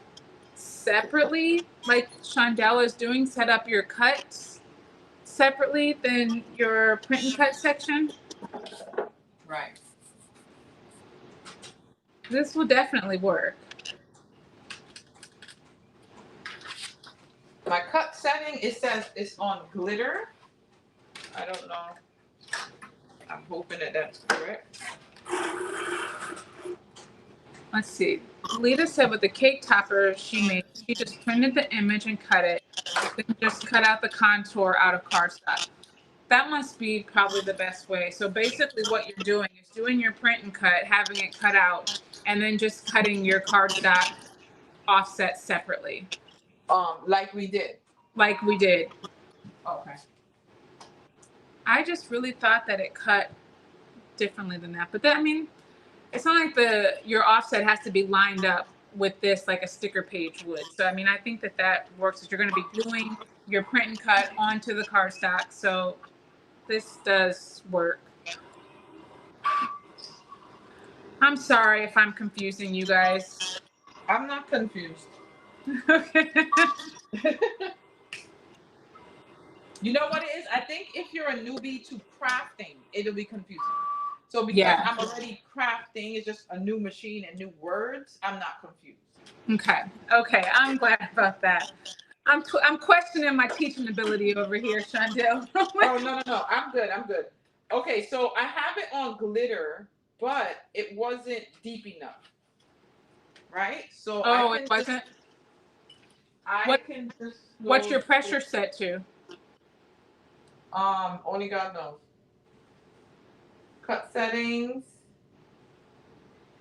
separately, like Shondell is doing. Set up your cuts separately than your print and cut section. Right. This will definitely work. My cut setting, it says it's on glitter. I don't know. I'm hoping that that's correct. Let's see. Lita said with the cake topper she made, she just printed the image and cut it. Then just cut out the contour out of cardstock. That must be probably the best way. So basically what you're doing is doing your print and cut, having it cut out, and then just cutting your cardstock offset separately. Like we did. Like we did. Okay. I just really thought that it cut differently than that. But that, I mean, it's not like your offset has to be lined up with this like a sticker page would. So, I mean, I think that works. You're going to be gluing your print and cut onto the cardstock. So this does work. I'm sorry if I'm confusing you guys. I'm not confused. Okay. You know what it is? I think if you're a newbie to crafting, it'll be confusing. So because Yeah. I'm already crafting, it's just a new machine and new words, I'm not confused. Okay. I'm glad about that. I'm questioning my teaching ability over here, Shondell. Oh, no. I'm good. Okay, so I have it on glitter, but it wasn't deep enough. Right? So Oh, it wasn't? What's your pressure set to? Only God knows. Cut settings.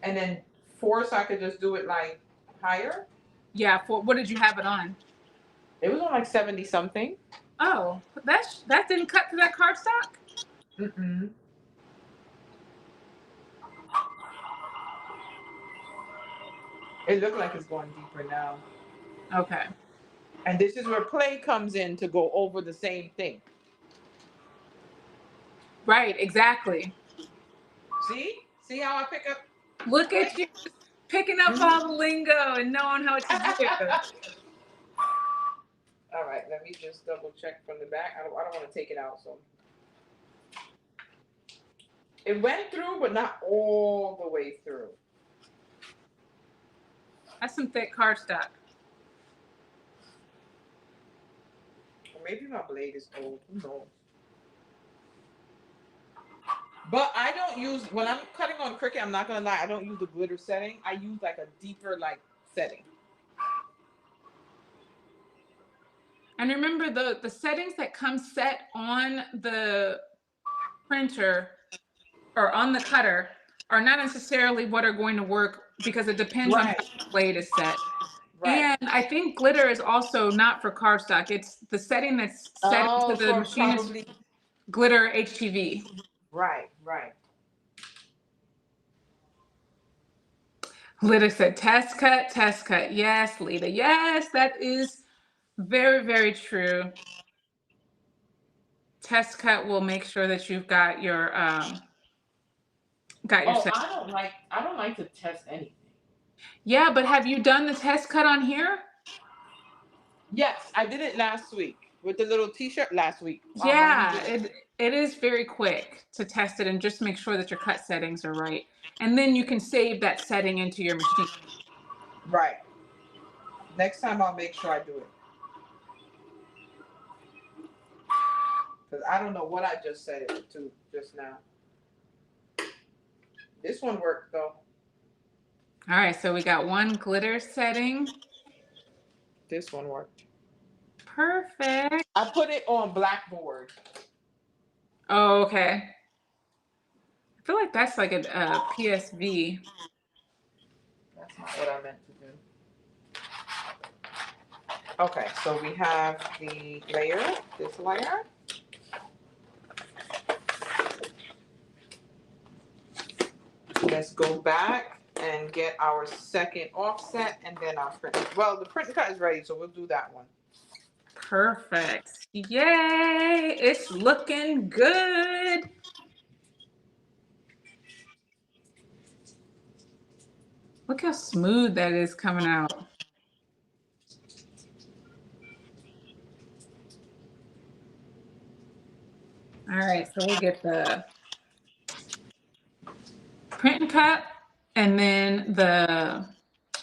And then 4, so I could just do it like higher. Yeah, what did you have it on? It was on like 70 something. Oh, that didn't cut to that cardstock? Mm-mm. It looked like it's going deeper now. Okay. And this is where play comes in to go over the same thing. Right, exactly. See how I pick up? Look at you picking up all the lingo and knowing how to do it. All right, let me just double check from the back. I don't want to take it out, so. It went through, but not all the way through. That's some thick cardstock. Or maybe my blade is old. Who knows? But I don't use, when I'm cutting on Cricut, I'm not going to lie, I don't use the glitter setting. I use like a deeper setting. And remember the settings that come set on the printer or on the cutter are not necessarily what are going to work because it depends on how the blade is set. Right. And I think glitter is also not for cardstock. It's the setting that's set into the machine is glitter HTV. Right. Lita said test cut. Yes, Lita. Yes, that is very, very true. Test cut will make sure that you've got your set. I don't like to test anything. Yeah, but have you done the test cut on here? Yes, I did it last week with the little t-shirt last week. Yeah, it is very quick to test it and just make sure that your cut settings are right. And then you can save that setting into your machine. Right. Next time I'll make sure I do it. Because I don't know what I just said it to just now. This one worked though. All right, so we got one glitter setting. This one worked. Perfect. I put it on Blackboard. Oh, okay. I feel like that's like a PSV. That's not what I meant to do. Okay, so we have the layer, this layer. Let's go back and get our second offset and then our print. Well, the print cut is ready, so we'll do that one. Perfect. Yay! It's looking good. Look how smooth that is coming out. All right, so we'll get the print and cut and then the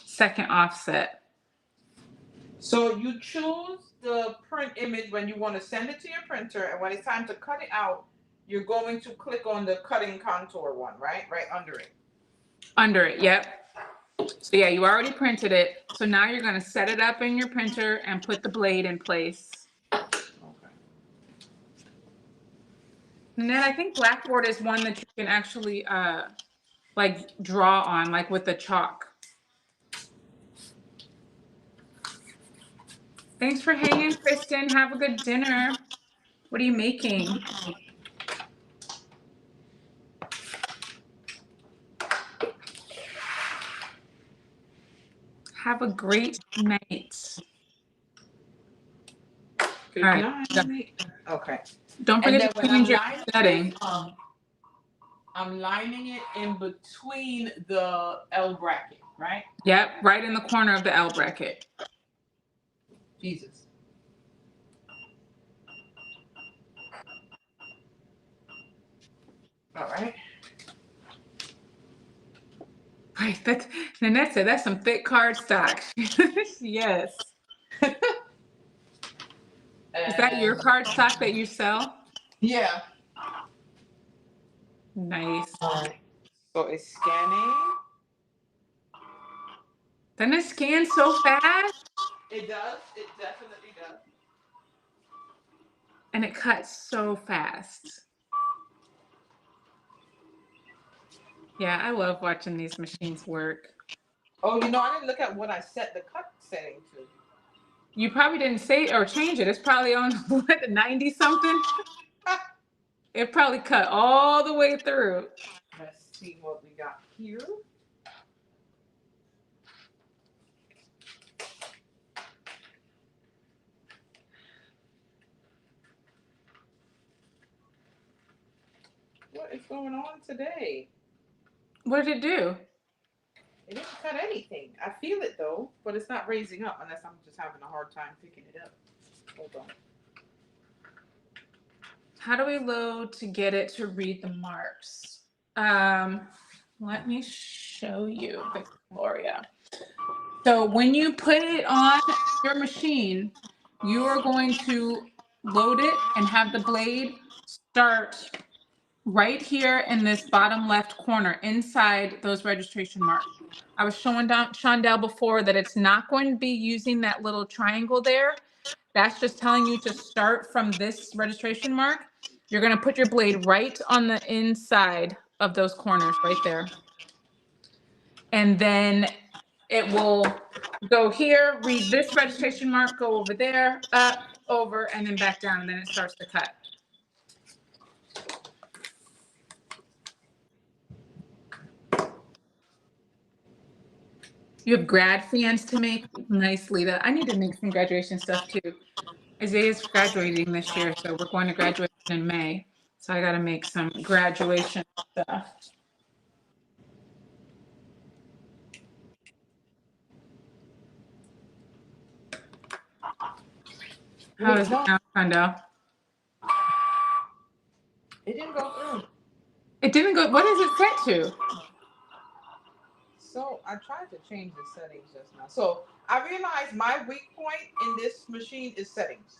second offset. So you choose the print image when you want to send it to your printer, and when it's time to cut it out, you're going to click on the cutting contour one, right? Right under it. Under it, yep. So yeah, you already printed it. So now you're going to set it up in your printer and put the blade in place. Okay. And then I think Blackboard is one that you can actually like draw on, like with the chalk. Thanks for hanging, Kristen. Have a good dinner. What are you making? Have a great night. Good All right. night. Okay. Don't And forget then to when I'm change your lining setting. this, I'm lining it in between the L bracket, right? Yep, right in the corner of the L bracket. Jesus. All right. Right. Nanette said that's some thick cardstock. Yes. Is that your And cardstock that you sell? yeah. Nice. All right. So it's scanning. Doesn't it scan so fast? It does. It definitely does. And it cuts so fast. Yeah, I love watching these machines work. Oh, you know, I didn't look at what I set the cut setting to. You probably didn't say or change it. It's probably on what, the 90 something? It probably cut all the way through. Let's see what we got here. What is going on today? What did it do? It didn't cut anything. I feel it though, but it's not raising up unless I'm just having a hard time picking it up. Hold on. How do we load to get it to read the marks? Let me show you, Victoria. So when you put it on your machine, you are going to load it and have the blade start right here in this bottom left corner inside those registration marks. I was showing Shondell before that it's not going to be using that little triangle there. That's just telling you to start from this registration mark. You're going to put your blade right on the inside of those corners right there. And then it will go here, read this registration mark, go over there, up, over, and then back down, and then it starts to cut. You have grad fans to make? Nice, Lita. I need to make some graduation stuff too. Isaiah's graduating this year, so we're going to graduation in May. So I got to make some graduation stuff. How is it now, Shondell? It didn't go through. It didn't go. What is it set to? So I tried to change the settings just now. So I realized my weak point in this machine is settings.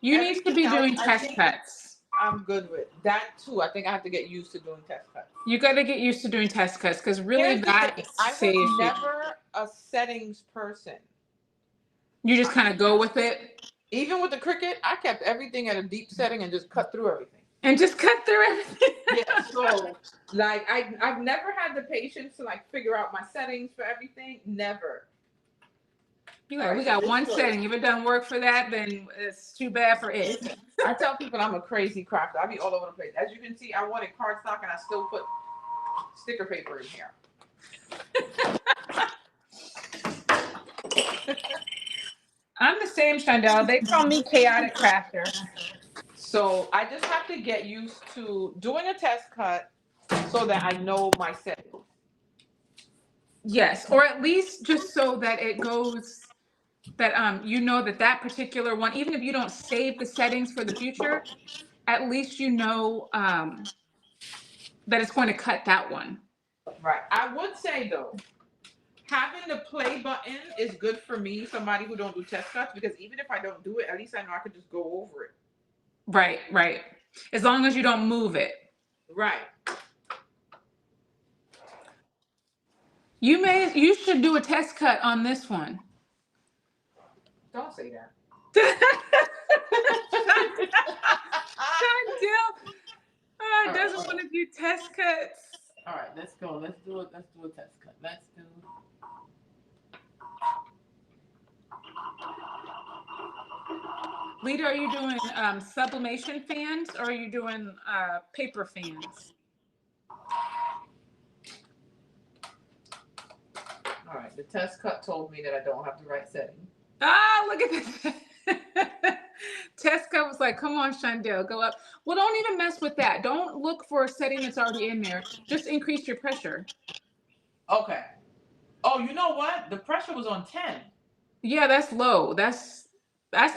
You need to be doing I test think cuts. I'm good with that too. I think I have to get used to doing test cuts. You got to get used to doing test cuts because really Here's the that thing. I saves was you. never a settings person. You just kind of go with it. Even with the Cricut, I kept everything at a deep setting and just cut through everything. And just cut through everything. Yeah, so like I've never had the patience to like figure out my settings for everything. Never. You like, we got one setting. If it doesn't work for that, then it's too bad for it. I tell people I'm a crazy crafter. I be all over the place. As you can see, I wanted cardstock and I still put sticker paper in here. I'm the same, Shondell. They call me chaotic crafter. So I just have to get used to doing a test cut so that I know my settings. Yes, or at least just so that it goes that you know that particular one, even if you don't save the settings for the future, at least you know that it's going to cut that one. Right. I would say though, having the play button is good for me, somebody who don't do test cuts, because even if I don't do it, at least I know I could just go over it. Right, right. As long as you don't move it. Right. You should do a test cut on this one. Don't say that. Shondell doesn't want to do test cuts. All right, let's go. Let's do a test cut. Let's do. Lita, are you doing sublimation fans or are you doing paper fans? All right, the test cut told me that I don't have the right setting. Ah, look at this. Tesco was like, come on, Shondell, go up. Well, don't even mess with that. Don't look for a setting that's already in there. Just increase your pressure. Okay. Oh, you know what? The pressure was on 10. Yeah, that's low. That's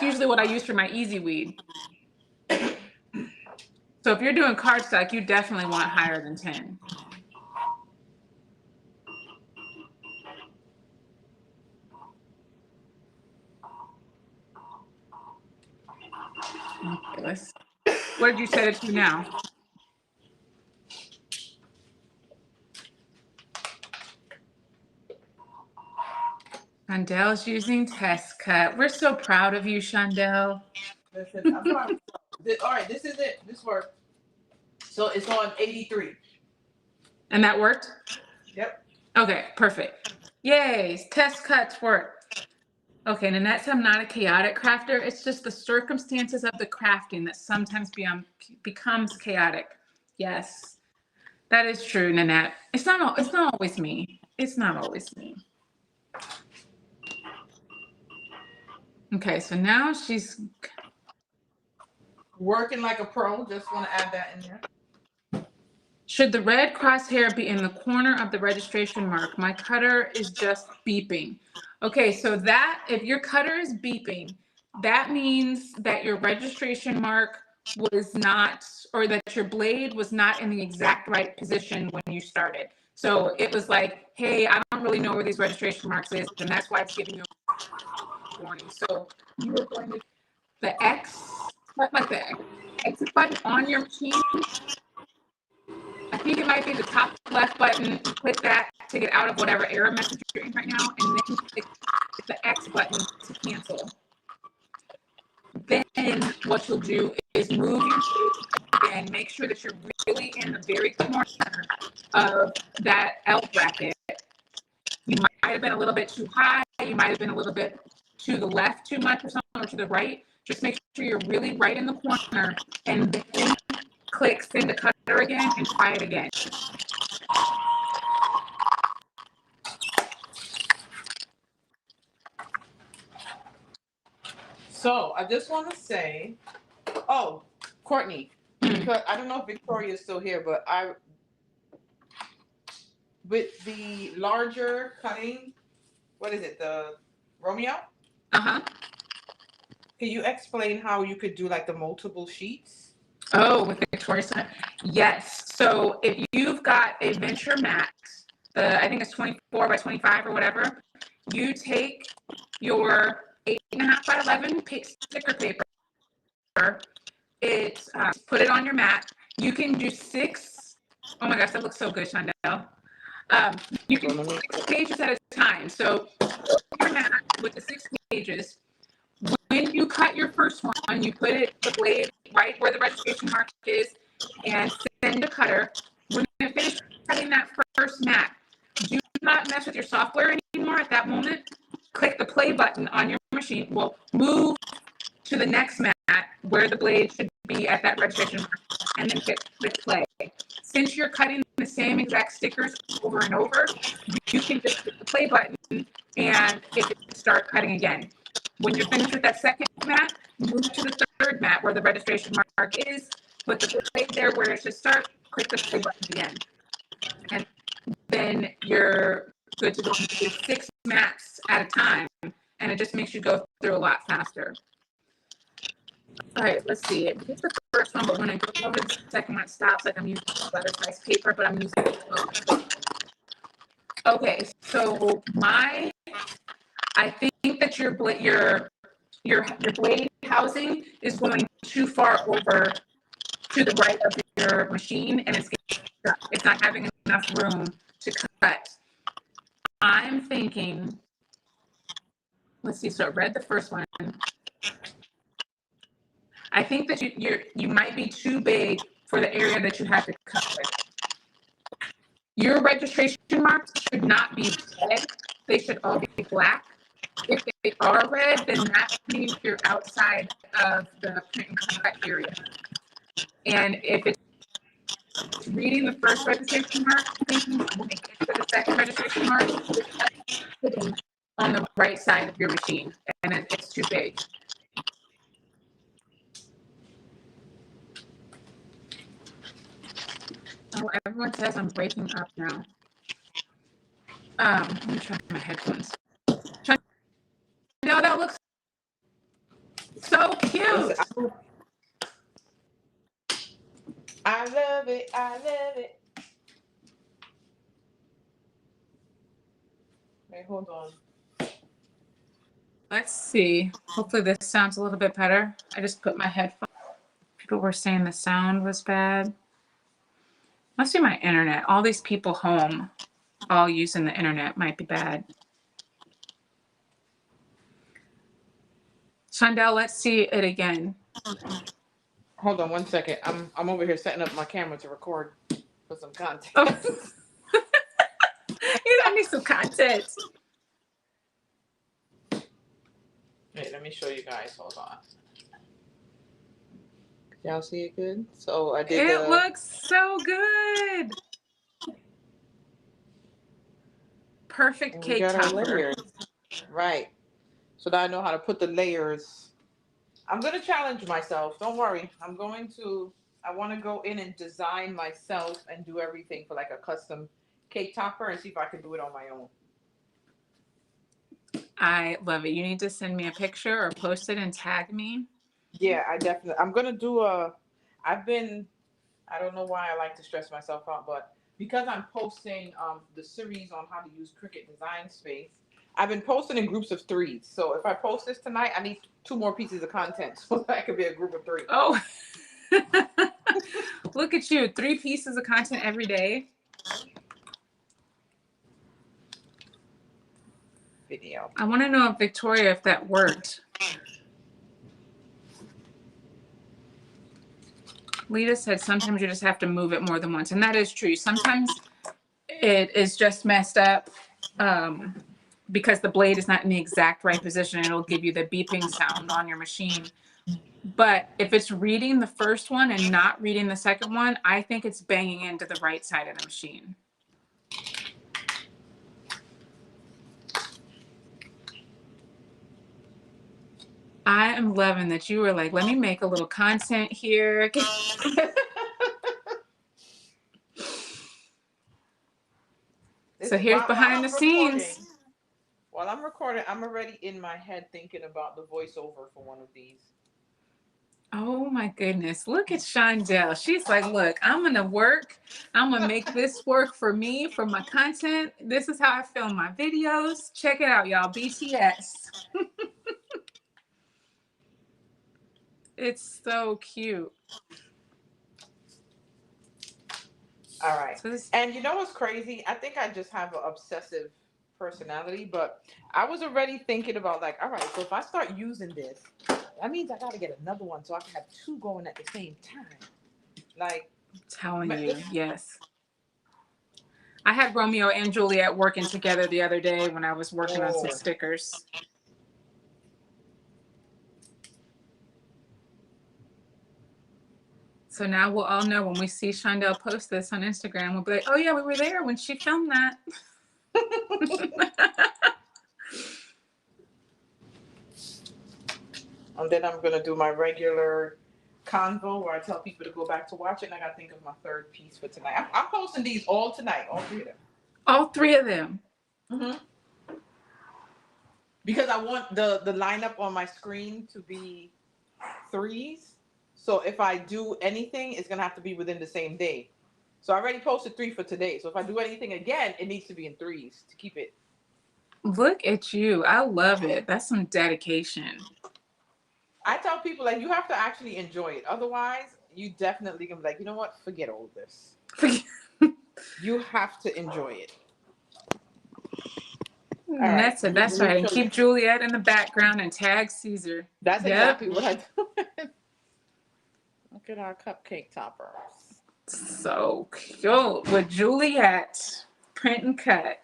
usually what I use for my easy weed. So if you're doing cardstock, you definitely want higher than 10. Okay, what did you set it to now? Shondell's using test cut. We're so proud of you, Shondell. Listen, I'm trying. All right, this is it. This worked. So it's on 83. And that worked? Yep. Okay, perfect. Yay, test cuts work. Okay, Nanette, I'm not a chaotic crafter. It's just the circumstances of the crafting that sometimes becomes chaotic. Yes, that is true, Nanette. It's not always me. It's not always me. Okay, so now she's working like a pro. Just want to add that in there. Should the red crosshair be in the corner of the registration mark? My cutter is just beeping. Okay, so that if your cutter is beeping, that means that your registration mark was not, or that your blade was not in the exact right position when you started. So it was like, hey, I don't really know where these registration marks is, and that's why it's giving you a warning. So you were going to the X, like the exit button on your machine. I think it might be the top left button. Click that to get out of whatever error message you're in right now, and then click the X button to cancel. Then what you'll do is move your shape and make sure that you're really in the very corner of that L bracket. You might have been a little bit too high. You might have been a little bit to the left too much or something, or to the right. Just make sure you're really right in the corner, and then click send the cutter again and try it again. So I just want to say, oh, Courtney, I don't know if Victoria is still here, but with the larger cutting, what is it, the Romeo? Uh-huh. Can you explain how you could do like the multiple sheets? Oh, with Victoria. Yes. So if you've got a Venture Max, I think it's 24 by 25 or whatever, you take your 8.5 by 11 sticker paper. It's put it on your mat. You can do 6. Oh my gosh, that looks so good, Shondell. You can do 6 pages at a time. So your mat with the 6 pages. When you cut your first one, you put the blade right where the registration mark is and send a cutter. When you finish cutting that first mat, do not mess with your software anymore at that moment. Click the play button on your machine. Well, move to the next mat where the blade should be at that registration mark, and then click play. Since you're cutting the same exact stickers over and over, you can just hit the play button and it can start cutting again. When you're finished with that second mat, move to the third mat where the registration mark is, put the blade there where it should start, click the play button again. And then you're good to go through 6 mats at a time, and it just makes you go through a lot faster. All right, let's see. It hits the first one, but when I go over the second one, it stops. Like I'm using letter size paper, but I'm using it. Okay, so I think that your blade housing is going too far over to the right of your machine, and it's not having enough room to cut. I'm thinking, let's see. So I read the first one. I think that you might be too big for the area that you have to cut with. Your registration marks should not be red. They should all be black. If they are red, then that means you're outside of the print and cut area. And if it's reading the first registration mark, thinking we'll make it to the second registration mark, it's sitting on the right side of your machine, and it's too big. Oh, everyone says I'm breaking up now. Let me try my headphones. No, that looks so cute. I love it. I love it. Wait, hold on. Let's see. Hopefully this sounds a little bit better. I just put my headphones. People were saying the sound was bad. Must be my internet. All these people home, all using the internet, might be bad. Shondell, let's see it again. Hold on 1 second. I'm over here setting up my camera to record for some content. Oh. You don't need some content. Wait, let me show you guys. Hold on. Y'all see it good? So I did. It looks so good. Perfect cake topper. Right. So now I know how to put the layers. I'm going to challenge myself. Don't worry. I want to go in and design myself and do everything for like a custom cake topper and see if I can do it on my own. I love it. You need to send me a picture or post it and tag me. Yeah, I'm going to do I don't know why I like to stress myself out, but because I'm posting the series on how to use Cricut Design Space, I've been posting in groups of 3. So if I post this tonight, I need 2 more pieces of content so that could be a group of 3. Oh, look at you. 3 pieces of content every day. Video. I want to know if Victoria, if that worked. Lita said sometimes you just have to move it more than once. And that is true. Sometimes it is just messed up because the blade is not in the exact right position. And it'll give you the beeping sound on your machine. But if it's reading the first one and not reading the second one, I think it's banging into the right side of the machine. I am loving that you were like, let me make a little content here. So here's behind the scenes. While I'm recording, I'm already in my head thinking about the voiceover for one of these. Oh my goodness. Look at Shondell. She's like, look, I'm going to work. I'm going to make this work for me, for my content. This is how I film my videos. Check it out, y'all. BTS. It's so cute. All right. And you know what's crazy? I think I just have an obsessive personality, but I was already thinking about like, all right, so if I start using this, that means I got to get another one so I can have 2 going at the same time. Like, I'm telling you, yes. I had Romeo and Juliet working together the other day when I was working on some stickers. So now we'll all know when we see Shondell post this on Instagram, we'll be like, oh yeah, we were there when she filmed that. And then I'm going to do my regular convo where I tell people to go back to watch it. And I got to think of my 3rd piece for tonight. I'm posting these all tonight, all 3 of them. All 3 of them. Mm-hmm. Because I want the lineup on my screen to be 3s. So if I do anything, it's going to have to be within the same day. So I already posted 3 for today. So if I do anything again, it needs to be in 3s to keep it. Look at you. I love it. That's some dedication. I tell people, like, you have to actually enjoy it. Otherwise, you definitely can be like, you know what? Forget all this. You have to enjoy it. That's it. That's right. And keep Juliet in the background and tag Caesar. That's exactly what I do. Look at our cupcake toppers. So cute. With Juliet. Print and cut.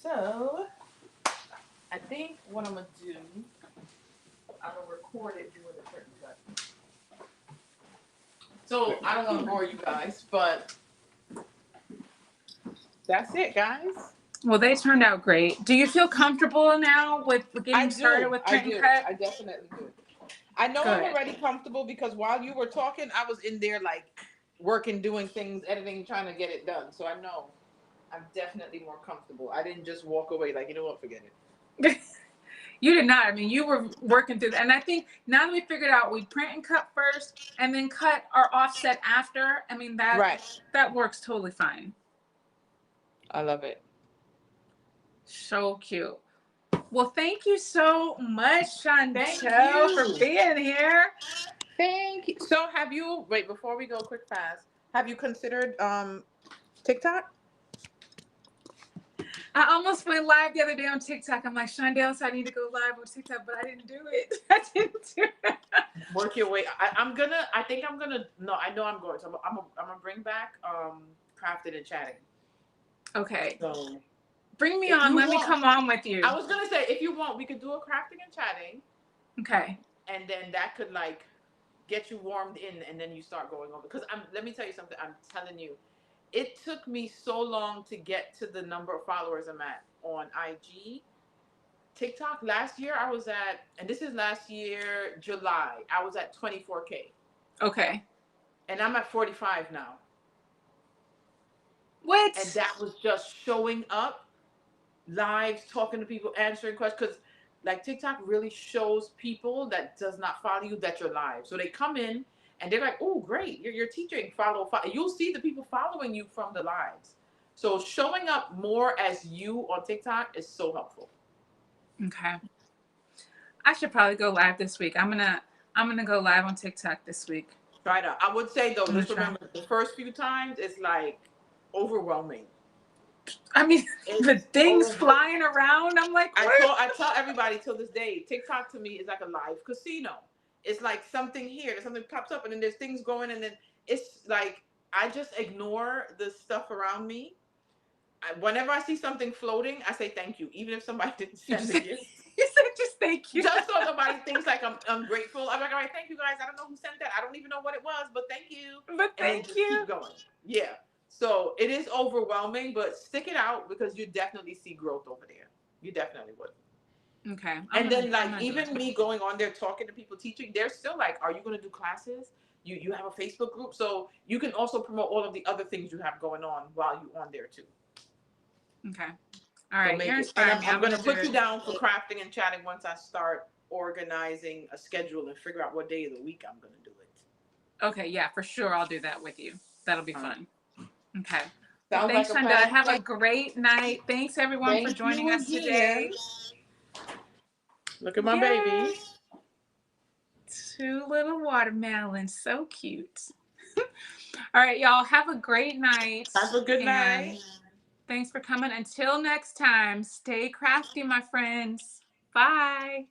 So I think what I'm gonna do, I'm gonna record it doing the print cut. So I don't want to bore you guys, but that's it, guys. Well, they turned out great. Do you feel comfortable now with getting started with print and cut? I definitely do. I know I'm already comfortable because while you were talking, I was in there like working, doing things, editing, trying to get it done. So I know I'm definitely more comfortable. I didn't just walk away like, you know what, forget it. You did not. I mean, you were working through that. And I think now that we figured out we print and cut first and then cut our offset after, I mean, that works totally fine. I love it. So cute. Well, thank you so much, Shondell, for being here. Thank you. So have you, wait, before we go quick fast, have you considered TikTok? I almost went live the other day on TikTok. I'm like, Shondell, so I need to go live on TikTok, but I didn't do it. I Work your way. I know I'm going to. I'm gonna bring back crafting and chatting. Okay. So bring me on. Let me come on with you. I was gonna say, if you want, we could do a crafting and chatting. Okay. And then that could like get you warmed in, and then you start going over. Because let me tell you something. I'm telling you, it took me so long to get to the number of followers I'm at on IG. TikTok last year I was at, and this is last year July, I was at 24K. Okay. And I'm at 45 now. What? And that was just showing up, lives, talking to people, answering questions. Because like TikTok really shows people that does not follow you that you're live. So they come in and they're like, oh, great, you're teaching, follow. You'll see the people following you from the lives. So showing up more as you on TikTok is so helpful. Okay. I should probably go live this week. I'm gonna go live on TikTok this week. Try it out. I would say though, just remember the first few times it's like overwhelming. I mean, the things flying around. I'm like, I tell everybody till this day, TikTok to me is like a live casino. It's like something here, there's something pops up, and then there's things going, and then it's like I just ignore the stuff around me. Whenever I see something floating, I say thank you, even if somebody didn't send it. You said just thank you. Just so nobody thinks like I'm grateful. I'm like, all right, thank you guys. I don't know who sent that. I don't even know what it was, but thank you. But thank you. Keep going. Yeah. So it is overwhelming, but stick it out because you definitely see growth over there. You definitely would. Okay. And then like even me going on there talking to people, teaching, they're still like, are you going to do classes? You have a Facebook group, so you can also promote all of the other things you have going on while you're on there too. Okay. All right. So you're inspiring me. I'm going to put you down for crafting and chatting once I start organizing a schedule and figure out what day of the week I'm going to do it. Okay. Yeah, for sure. I'll do that with you. That'll be fun. Okay. Well, thanks, Shondell. Have a great night. Thanks, everyone, for joining us today. Look at my baby. 2 little watermelons. So cute. All right, y'all. Have a great night. Have a good night. Thanks for coming. Until next time, stay crafty, my friends. Bye.